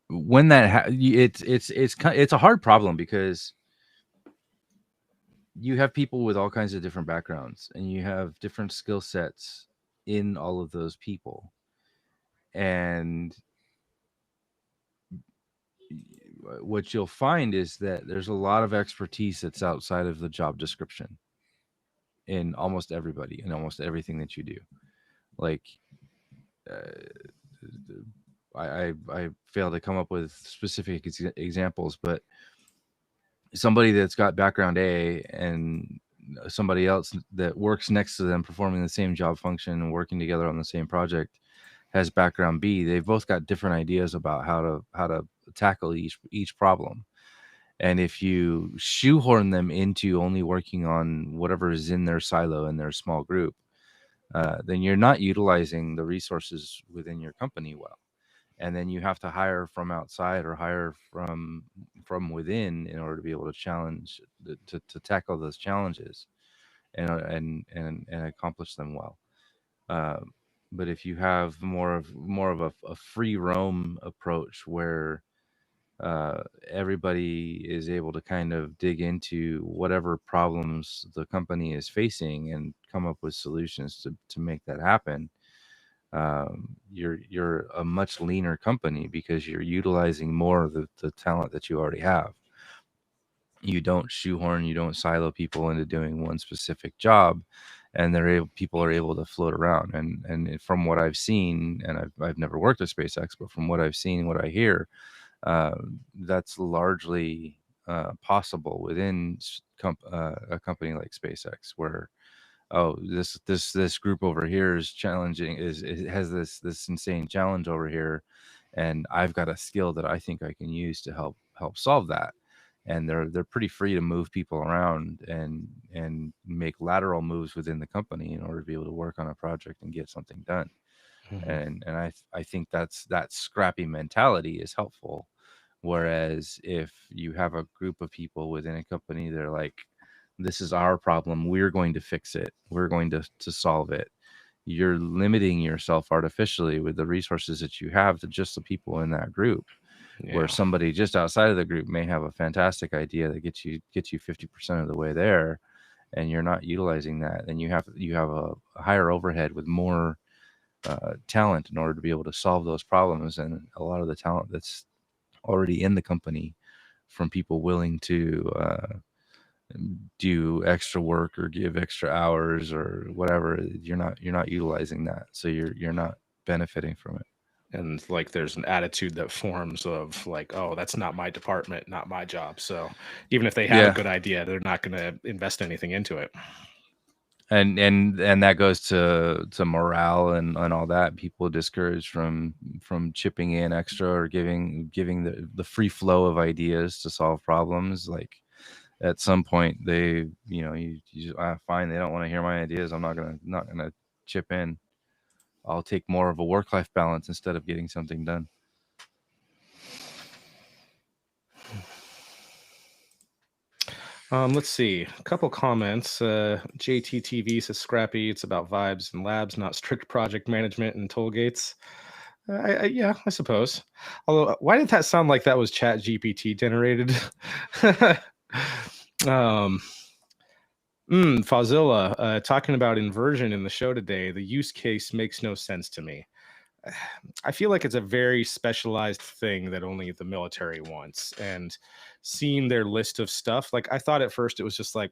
when that it's a hard problem, because you have people with all kinds of different backgrounds, and you have different skill sets in all of those people. And what you'll find is that there's a lot of expertise that's outside of the job description in almost everybody and almost everything that you do. Like, I fail to come up with specific examples, but somebody that's got background A and somebody else that works next to them performing the same job function and working together on the same project has background B. They've both got different ideas about how to tackle each problem. And if you shoehorn them into only working on whatever is in their silo in their small group, then you're not utilizing the resources within your company well. And then you have to hire from outside or hire from within in order to be able to challenge to tackle those challenges and accomplish them well. But if you have more of a free roam approach where everybody is able to kind of dig into whatever problems the company is facing and come up with solutions to make that happen, you're a much leaner company because you're utilizing more of the talent that you already have. You don't shoehorn, you don't silo people into doing one specific job, and people are able to float around. And from what I've seen, and I've never worked at SpaceX, but from what I've seen, what I hear, that's largely possible within a company like SpaceX, where this group over here is challenging, it has this insane challenge over here, and I've got a skill that I think I can use to help solve that. And they're pretty free to move people around and make lateral moves within the company in order to be able to work on a project and get something done. And I think that scrappy mentality is helpful. Whereas if you have a group of people within a company, they're like, this is our problem, we're going to fix it, we're going to solve it. You're limiting yourself artificially with the resources that you have to just the people in that group. Where somebody just outside of the group may have a fantastic idea that gets you 50% of the way there, and you're not utilizing that, then you have a higher overhead with more talent in order to be able to solve those problems. And a lot of the talent that's already in the company from people willing to do extra work or give extra hours or whatever, you're not utilizing that, so you're not benefiting from it. And like there's an attitude that forms of like, oh, that's not my department, not my job. So even if they have a good idea, they're not going to invest anything into it. And that goes to morale and all that. People discouraged from chipping in extra or giving the free flow of ideas to solve problems. Like at some point they, you just, fine, they don't want to hear my ideas, I'm not gonna chip in. I'll take more of a work-life balance instead of getting something done. Let's see. A couple comments. JTTV says Scrappy. It's about vibes and labs, not strict project management and toll gates. Yeah, I suppose. Although, why did that sound like that was Chat GPT generated? Fazilla, talking about inversion in the show today. The use case makes no sense to me. I feel like it's a very specialized thing that only the military wants. And seeing their list of stuff, like I thought at first it was just like,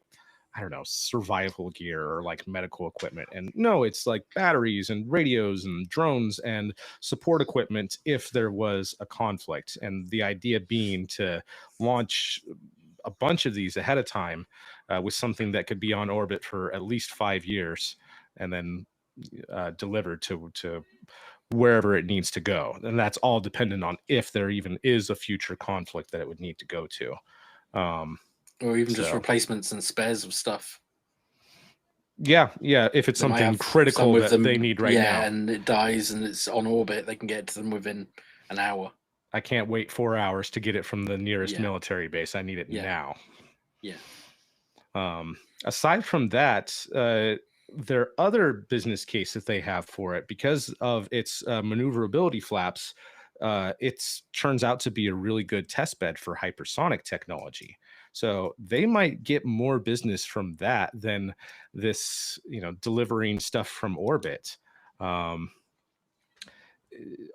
I don't know, survival gear or like medical equipment. And no, it's like batteries and radios and drones and support equipment if there was a conflict. And the idea being to launch a bunch of these ahead of time with something that could be on orbit for at least 5 years and then delivered to wherever it needs to go. And that's all dependent on if there even is a future conflict that it would need to go to. Or even just replacements and spares of stuff. Yeah. If it's something critical that they need right now. Yeah, and it dies and it's on orbit, they can get to them within an hour. I can't wait 4 hours to get it from the nearest military base. I need it now. Yeah. Aside from that, there are other business cases they have for it because of its maneuverability flaps. It turns out to be a really good test bed for hypersonic technology. So they might get more business from that than this, delivering stuff from orbit.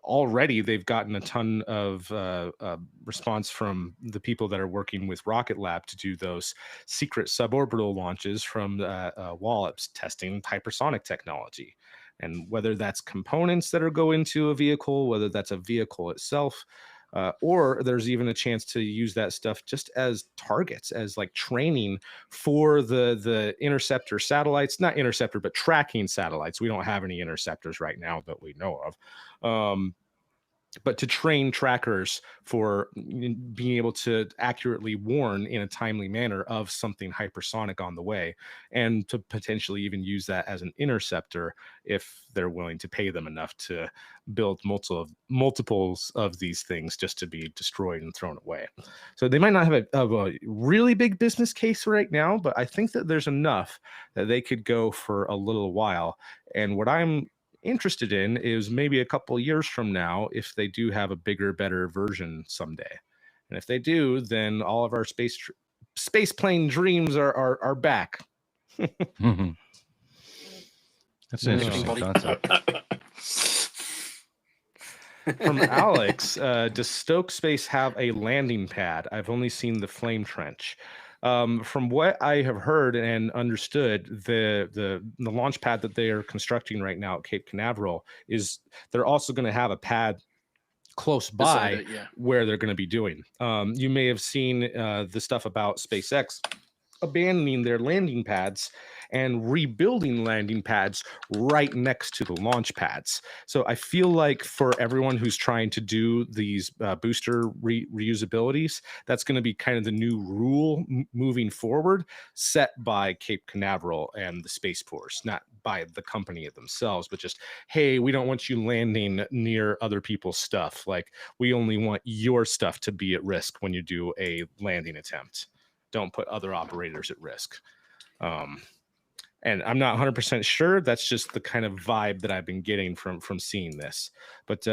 already they've gotten a ton of response from the people that are working with Rocket Lab to do those secret suborbital launches from Wallops testing hypersonic technology. And whether that's components that are go into a vehicle, whether that's a vehicle itself, or there's even a chance to use that stuff just as targets, as like training for the interceptor satellites, not interceptor, but tracking satellites. We don't have any interceptors right now that we know of. But to train trackers for being able to accurately warn in a timely manner of something hypersonic on the way, and to potentially even use that as an interceptor if they're willing to pay them enough to build multiples of these things just to be destroyed and thrown away. So they might not have a really big business case right now, but I think that there's enough that they could go for a little while. And what I'm interested in is maybe a couple of years from now, if they do have a bigger, better version someday. And if they do, then all of our space plane dreams are back. That's an interesting concept. From Alex, does Stoke Space have a landing pad? I've only seen the flame trench. From what I have heard and understood, the launch pad that they are constructing right now at Cape Canaveral is they're also going to have a pad close by where they're going to be doing. You may have seen the stuff about SpaceX abandoning their landing pads and rebuilding landing pads right next to the launch pads. So I feel like for everyone who's trying to do these booster reusabilities, that's going to be kind of the new rule moving forward, set by Cape Canaveral and the Space Force, not by the company themselves, but just, hey, we don't want you landing near other people's stuff. Like, we only want your stuff to be at risk when you do a landing attempt. Don't put other operators at risk. And I'm not 100% sure. That's just the kind of vibe that I've been getting from seeing this. But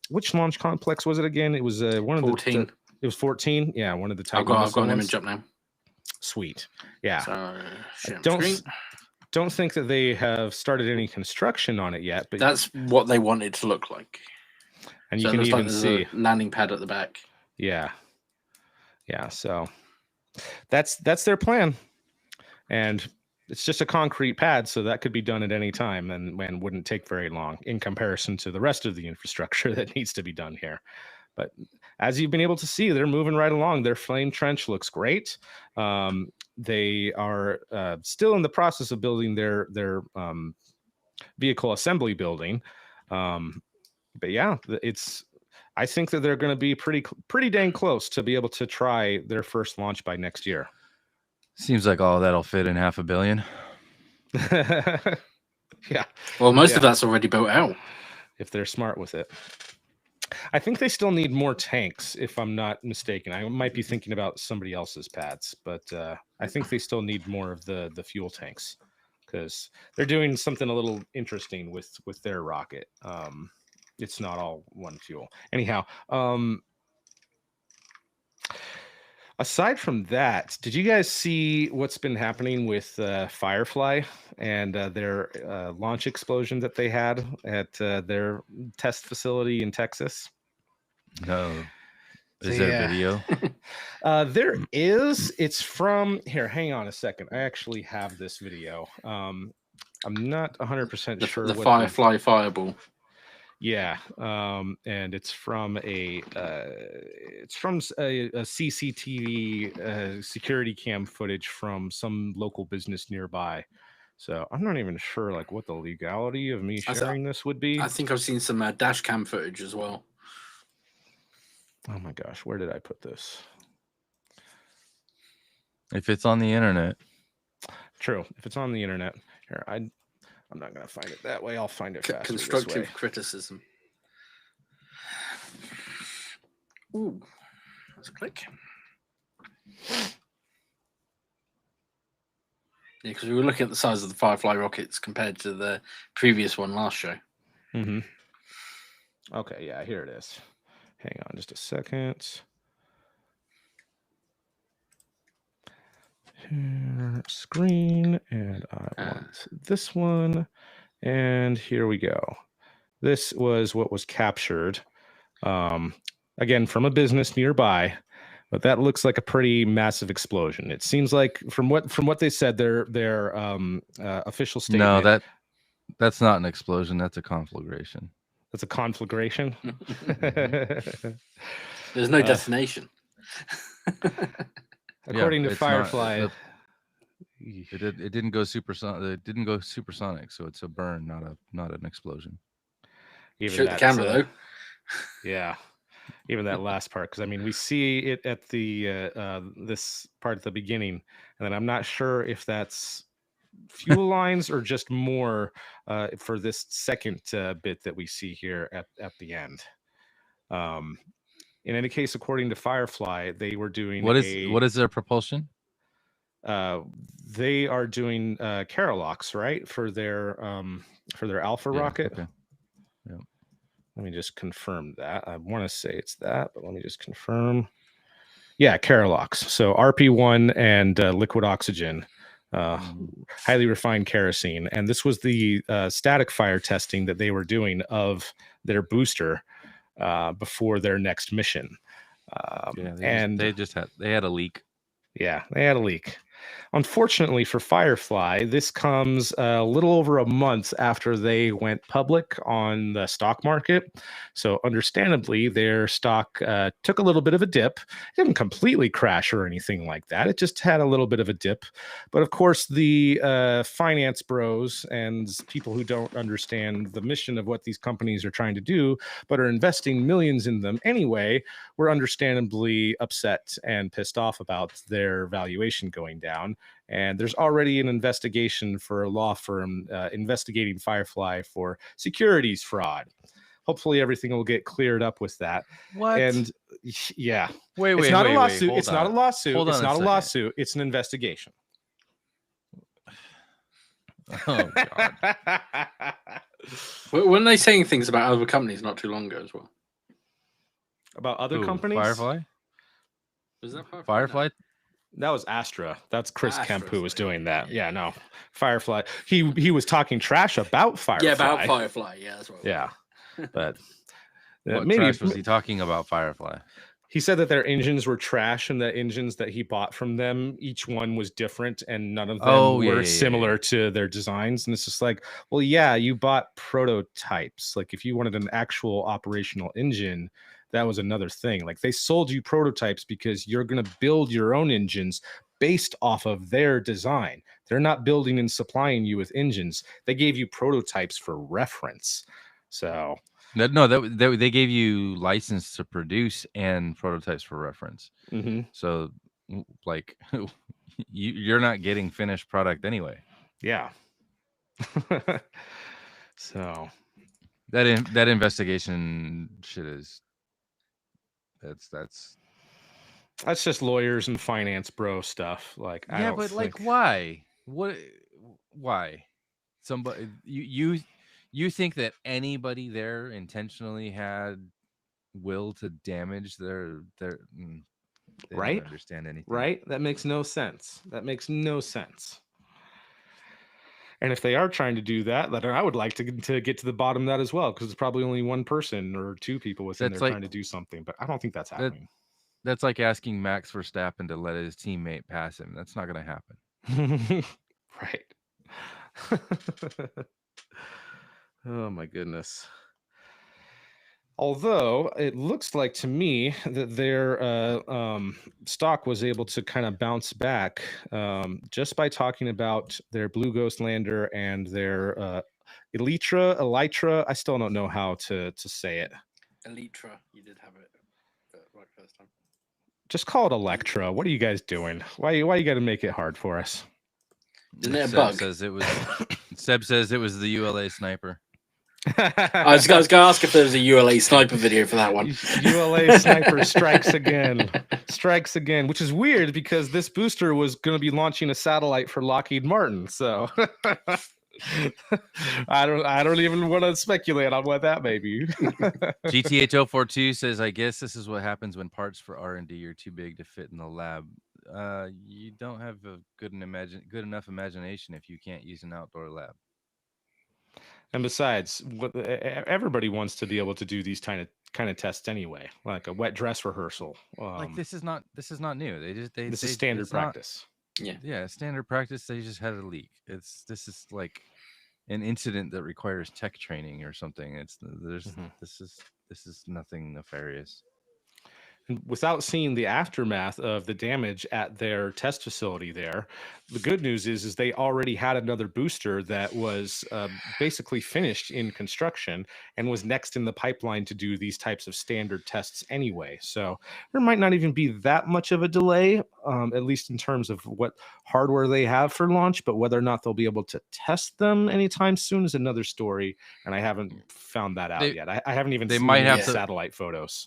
which launch complex was it again? It was one of 14. It was 14. Yeah, one of the Titan. I've got an image up now. Sweet. Yeah. So, don't think that they have started any construction on it yet. But that's what they want it to look like. And so you can even see a landing pad at the back. Yeah. Yeah. So that's their plan. And it's just a concrete pad, so that could be done at any time and wouldn't take very long in comparison to the rest of the infrastructure that needs to be done here. But as you've been able to see, they're moving right along. Their flame trench looks great. They are still in the process of building their vehicle assembly building. But yeah, I think that they're going to be pretty dang close to be able to try their first launch by next year. Seems like all that'll fit in $500 million. Yeah. Well, most of that's already built out. If they're smart with it. I think they still need more tanks, if I'm not mistaken. I might be thinking about somebody else's pads, but I think they still need more of the fuel tanks because they're doing something a little interesting with their rocket. It's not all one fuel. Anyhow, aside from that, did you guys see what's been happening with Firefly and their launch explosion that they had at their test facility in Texas? No. Is there video? There is. It's from here. Hang on a second. I actually have this video. I'm not 100% sure. The Firefly fireball. Yeah, and it's from a CCTV security cam footage from some local business nearby. So I'm not even sure like what the legality of me sharing this would be. I think I've seen some dash cam footage as well. Oh my gosh, where did I put this? If it's on the internet. True. If it's on the internet. Here, I'm not going to find it that way. I'll find it faster. Constructive criticism. Ooh, let's click. Yeah, because we were looking at the size of the Firefly rockets compared to the previous one last show. Mm-hmm. Okay, yeah, here it is. Hang on just a second. Here, screen, and I want this one. And here we go. this was what was captured. Again, from a business nearby, but that looks like a pretty massive explosion. It seems like from what they said, their official No, statement. that's not an explosion. That's a conflagration. That's a conflagration. There's no destination. According to it's not- Firefly, it didn't go supersonic. It didn't go supersonic, so it's a burn, not an explosion. even Shoot the that, camera though. Yeah, even that last part, because I mean, we see it at the this part at the beginning, and then I'm not sure if that's fuel lines or just more for this second bit that we see here at the end. In any case, according to Firefly, they were doing What is their propulsion? They are doing Carolox, right, for their Alpha rocket. Okay. Yeah. Let me just confirm that. I want to say it's that, but let me just confirm. Yeah, Carolox. So RP1 and liquid oxygen, highly refined kerosene. And this was the static fire testing that they were doing of their booster before their next mission. They had a leak. Yeah, they had a leak. Unfortunately for Firefly, this comes a little over a month after they went public on the stock market. So, understandably, their stock took a little bit of a dip. It didn't completely crash or anything like that. It just had a little bit of a dip. But of course, the finance bros and people who don't understand the mission of what these companies are trying to do, but are investing millions in them anyway, were understandably upset and pissed off about their valuation going down. And there's already an investigation for a law firm investigating Firefly for securities fraud. Hopefully everything will get cleared up with that. What? And yeah, it's not a lawsuit. It's not a lawsuit. Hold on it's a not a second. lawsuit. It's an investigation. Oh God. Weren't they saying things about other companies not too long ago as well? About other Who, companies? Firefly? Was that Firefly? Firefly? That was Astra. That's Chris Astra, Kemp who was sorry. doing that. Yeah, no. Firefly. He was talking trash about Firefly. Yeah, about Firefly. Yeah, that's what. Yeah. But What maybe trash was he talking about Firefly? he said that their engines were trash and the engines that he bought from them, each one was different and none of them were similar to their designs. And it's just like, well, yeah, you bought prototypes. Like if you wanted an actual operational engine, that was another thing. Like they sold you prototypes because you're going to build your own engines based off of their design. They're not building and supplying you with engines. They gave you prototypes for reference. So no, they gave you license to produce and prototypes for reference. So like you're not getting finished product anyway. Yeah. So that investigation shit is that's just lawyers and finance bro stuff. Like I don't but think... like why somebody you think that anybody there intentionally had will to damage their they right? don't understand anything. Right? That makes no sense. And if they are trying to do that, then I would like to get to the bottom of that as well, because it's probably only one person or two people within there trying to do something. But I don't think that's happening. That's like asking Max Verstappen to let his teammate pass him. That's not going to happen. Right. Oh my goodness. Although it looks like to me that their stock was able to kind of bounce back just by talking about their Blue Ghost lander and their Elytra. I still don't know how to say it. Elytra. You did have it right first time. Just call it Electra. What are you guys doing? Why you got to make it hard for us? Isn't it a bug? Seb says it was the ULA sniper. I was going to ask if there was a ULA sniper video for that one. ULA sniper strikes again, which is weird because this booster was going to be launching a satellite for Lockheed Martin. So I don't even want to speculate on what that may be. GTH042 says, I guess this is what happens when parts for R&D are too big to fit in the lab. You don't have a good enough imagination if you can't use an outdoor lab. And besides, everybody wants to be able to do these kind of tests anyway, like a wet dress rehearsal. Like this is not new. This is standard it's not, practice. yeah, standard practice. They just had a leak. This is like an incident that requires tech training or something. This is nothing nefarious. And without seeing the aftermath of the damage at their test facility there, the good news is they already had another booster that was basically finished in construction and was next in the pipeline to do these types of standard tests anyway. So there might not even be that much of a delay, at least in terms of what hardware they have for launch, but whether or not they'll be able to test them anytime soon is another story, and I haven't found that out yet. I haven't even seen might any have to- satellite photos.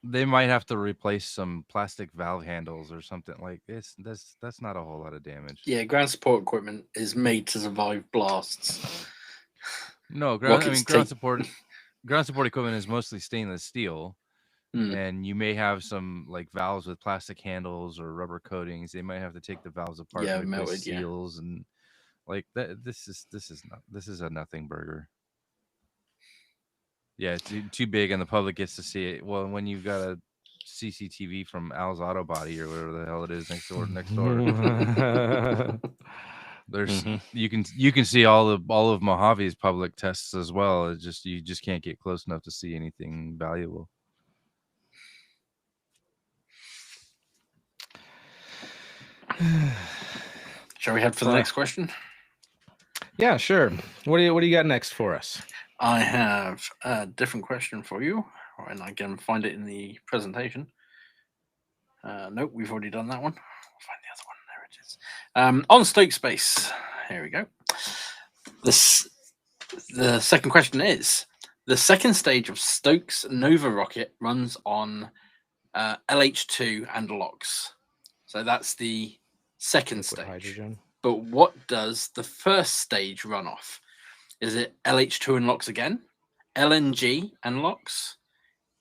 They might have to replace some plastic valve handles or something like this. That's not a whole lot of damage. Yeah, ground support equipment is made to survive blasts. No, ground support equipment is mostly stainless steel, and you may have some like valves with plastic handles or rubber coatings. They might have to take the valves apart and replace seals and like that. This is a nothing burger. Yeah, too big, and the public gets to see it. Well, when you've got a CCTV from Al's Auto Body or whatever the hell it is next door, there's you can see all of Mojave's public tests as well. It's just you just can't get close enough to see anything valuable. Shall we head for the next question? Yeah, sure. What do you got next for us? I have a different question for you, and I can find it in the presentation. Nope, we've already done that one. I'll find the other one. There it is. On Stoke Space. Here we go. The second question is: the second stage of Stoke's Nova rocket runs on LH2 and LOX. So that's the second stage. Hydrogen. But what does the first stage run off? Is it LH2 and LOX again, LNG and LOX,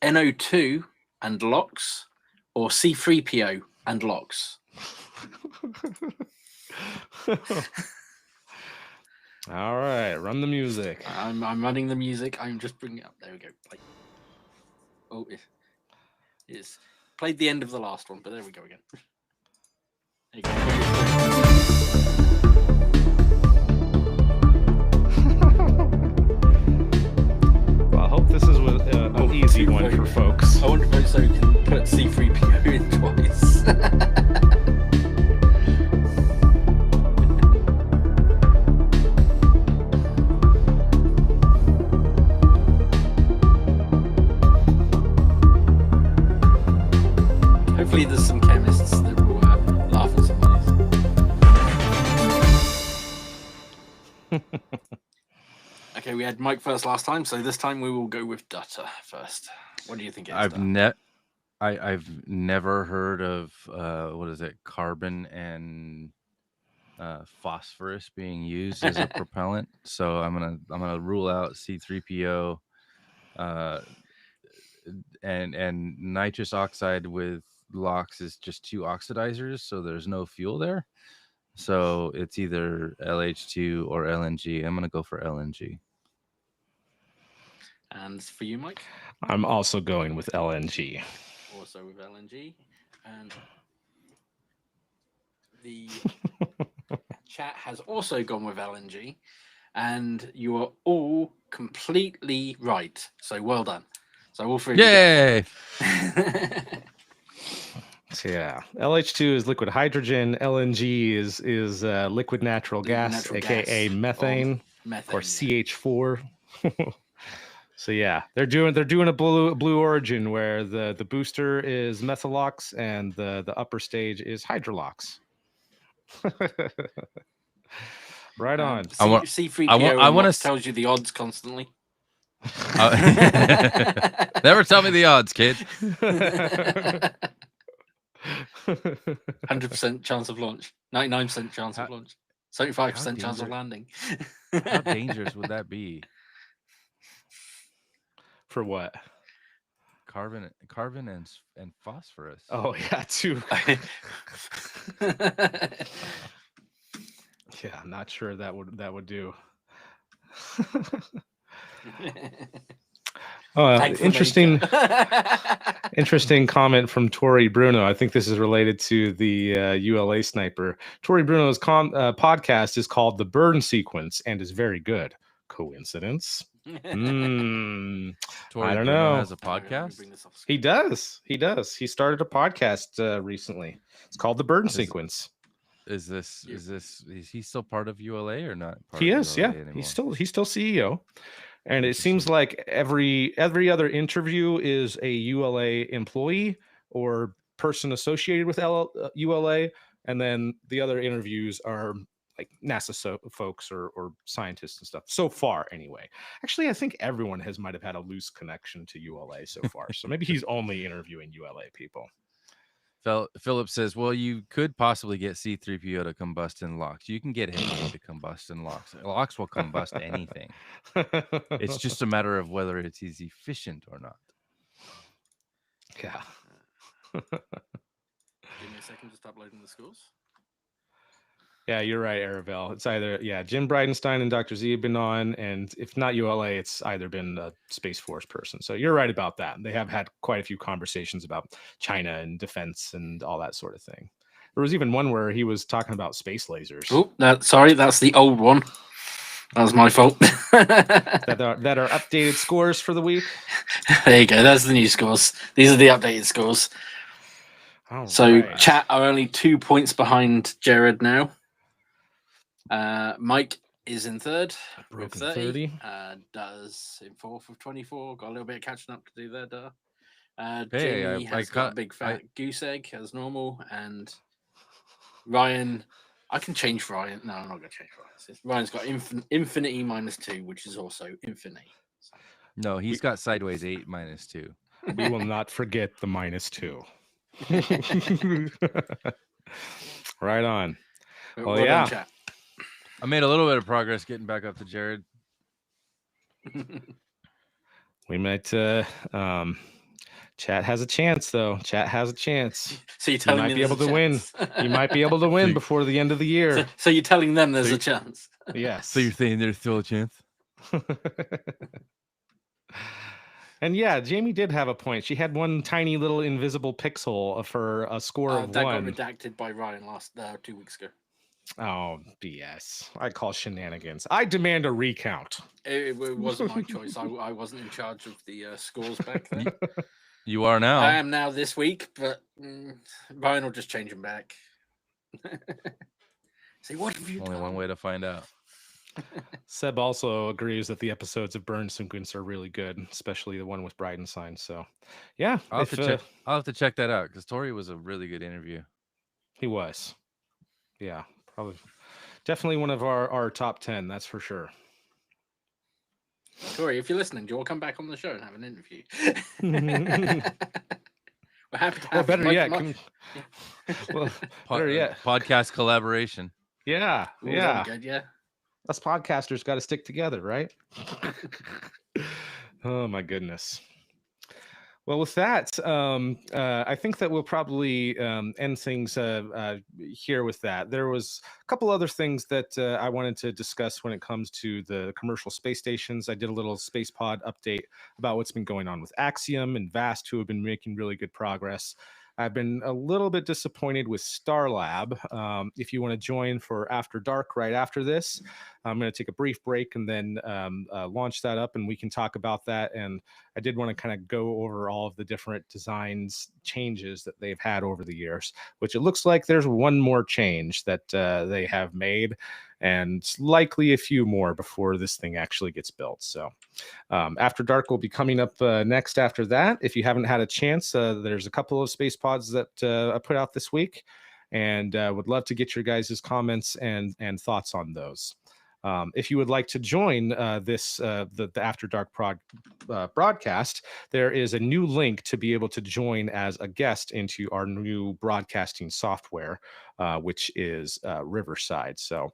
NO2 and LOX, or C3PO and LOX? All right, run the music. I'm running the music. I'm just bringing it up. There we go. Play. Oh, it's played the end of the last one, but there we go again. There you go. I hope this is an easy one for folks. I wonder if so we can put C3PO in twice. Hopefully there's some chemists that will laugh at some of these. Okay, we had Mike first last time, so this time we will go with Dutta first. What do you think it is? I've never heard of what is it, carbon and phosphorus being used as a propellant. So I'm gonna rule out C3PO and nitrous oxide with LOX is just two oxidizers, so there's no fuel there. So it's either LH2 or LNG. I'm gonna go for LNG. And for you, Mike? I'm also going with LNG. Also with LNG. And the chat has also gone with LNG. And you are all completely right. So well done. So all three. Yay! So yeah, LH2 is liquid hydrogen. LNG is liquid natural gas, aka methane, or CH4. So yeah, they're doing a blue origin where the booster is methalox and the upper stage is hydrolox. Right on. C3PO tells you the odds constantly. Never tell me the odds, kid. 100% chance of launch, 99% chance of launch, 75% chance of landing. How dangerous would that be? For what? Carbon and phosphorus. Oh yeah, too. Yeah, I'm not sure that would do. Thankful Interesting. nature. Interesting comment from Tori Bruno. I think this is related to the ULA sniper. Tori Bruno's podcast is called The Burn Sequence and is very good. Coincidence? I Tori don't Bruno know. has a podcast. He does. He does. He started a podcast recently. It's called The Burn Sequence. Is he still part of ULA or not part He of is. ULA Yeah. anymore? He's still CEO. And it seems Interesting. like every other interview is a ULA employee or person associated with ULA, and then the other interviews are like NASA folks or scientists and stuff. So far, anyway. Actually, I think everyone might have had a loose connection to ULA so far. So maybe he's only interviewing ULA people. Philip says, well, you could possibly get C-3PO to combust in LOX. You can get anything to combust in LOX. LOX will combust anything. It's just a matter of whether it is efficient or not. Yeah. Give me a second, just uploading the scores. Yeah, you're right, Aravel. It's either, Jim Bridenstine and Dr. Z have been on, and if not ULA, it's either been a Space Force person. So you're right about that. They have had quite a few conversations about China and defense and all that sort of thing. There was even one where he was talking about space lasers. Oh, that's the old one. That was my fault. that are updated scores for the week. There you go. That's the new scores. These are the updated scores. All so right. Chat are only 2 points behind Jared now. Mike is in third. Broken 30. Does in fourth with 24. Got a little bit of catching up to do there, Duh. Jamie has got a big fat goose egg as normal, and Ryan. I can change Ryan. No, I'm not going to change Ryan. Ryan's got infinity -2, which is also infinity. So. No, he's got sideways 8 -2. We will not forget the -2. Right on. Well, yeah. Done, chat. I made a little bit of progress getting back up to Jared. We might Chat has a chance, though. Chat has a chance. So you're telling me might be able to win. Chance. You might be able to win before the end of the year. So you're telling them there's a chance. Yes. So you're saying there's still a chance? And yeah, Jamie did have a point. She had one tiny little invisible pixel for a score of that 1. got redacted by Ryan 2 weeks ago. Oh, BS. I call shenanigans. I demand a recount. It wasn't my choice. I wasn't in charge of the scores back then. You are now. I am now this week, but Ryan will just change them back. Say, what have you done? Only one way to find out. Seb also agrees that the episodes of Burn Sequence are really good, especially the one with Bridenstine. So, yeah. I'll have to check that out because Tori was a really good interview. He was. Yeah, probably. Definitely one of our top 10, that's for sure. Tori, if you're listening, do you want to come back on the show and have an interview? We're happy to have better yet. Better yet. Podcast collaboration. Yeah. Ooh, yeah. Good, yeah. Us podcasters got to stick together, right? Oh, my goodness. Well, with that, I think that we'll probably end things here with that. There was a couple other things that I wanted to discuss when it comes to the commercial space stations. I did a little space pod update about what's been going on with Axiom and Vast, who have been making really good progress. I've been a little bit disappointed with Starlab. If you want to join for After Dark right after this, I'm going to take a brief break and then launch that up and we can talk about that. And I did want to kind of go over all of the different designs changes that they've had over the years, which it looks like there's one more change that they have made and likely a few more before this thing actually gets built. So After Dark will be coming up next after that. If you haven't had a chance, there's a couple of space pods that I put out this week and would love to get your guys' comments and thoughts on those. If you would like to join the After Dark broadcast, there is a new link to be able to join as a guest into our new broadcasting software, which is Riverside. So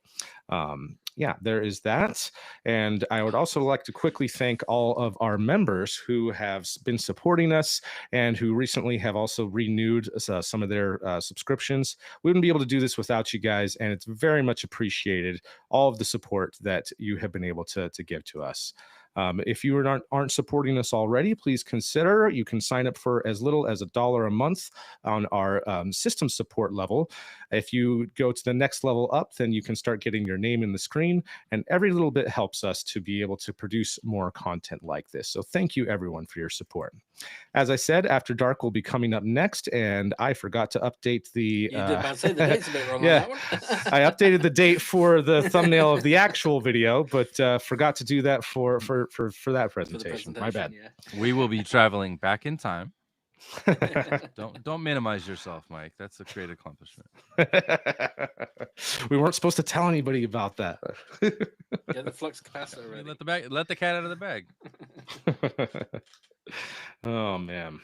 yeah, there is that. And I would also like to quickly thank all of our members who have been supporting us and who recently have also renewed some of their subscriptions. We wouldn't be able to do this without you guys, and it's very much appreciated, all of the support that you have been able to give to us. If you aren't supporting us already, please consider. You can sign up for as little as $1 a month on our system support level. If you go to the next level up, then you can start getting your name in the screen, and every little bit helps us to be able to produce more content like this. So thank you everyone for your support. As I said, After Dark will be coming up next, and I forgot to update the. You did about to say the date's a bit wrong yeah, on that one. I updated the date for the thumbnail of the actual video, but forgot to do that for that presentation. My bad. Yeah. We will be traveling back in time. Don't minimize yourself, Mike. That's a great accomplishment. We weren't supposed to tell anybody about that. Get the flux capacitor ready. Let the cat out of the bag. Oh man.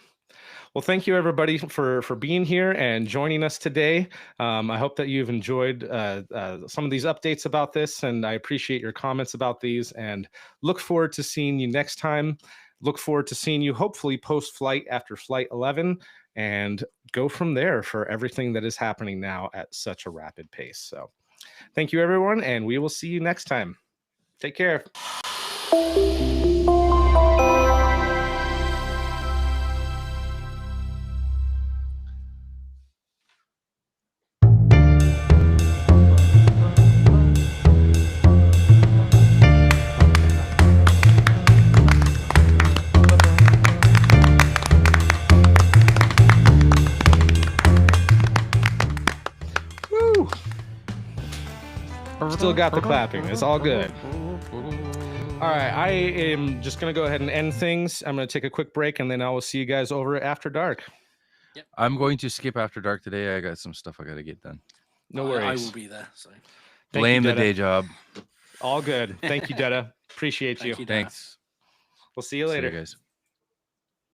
Well, thank you everybody for being here and joining us today. I hope that you've enjoyed some of these updates about this, and I appreciate your comments about these, and look forward to seeing you next time. Look forward to seeing you hopefully post-flight after Flight 11, and go from there for everything that is happening now at such a rapid pace. So thank you everyone, and we will see you next time. Take care. Woo! Still got the clapping. It's all good. All right, I am just going to go ahead and end things. I'm going to take a quick break, and then I will see you guys over at After Dark. Yep. I'm going to skip After Dark today. I got some stuff I got to get done. No worries. I will be there. So Blame the day job. All good. Thank you, Detta. Appreciate you. Thank you, Detta. Thanks. We'll see you See later. you guys.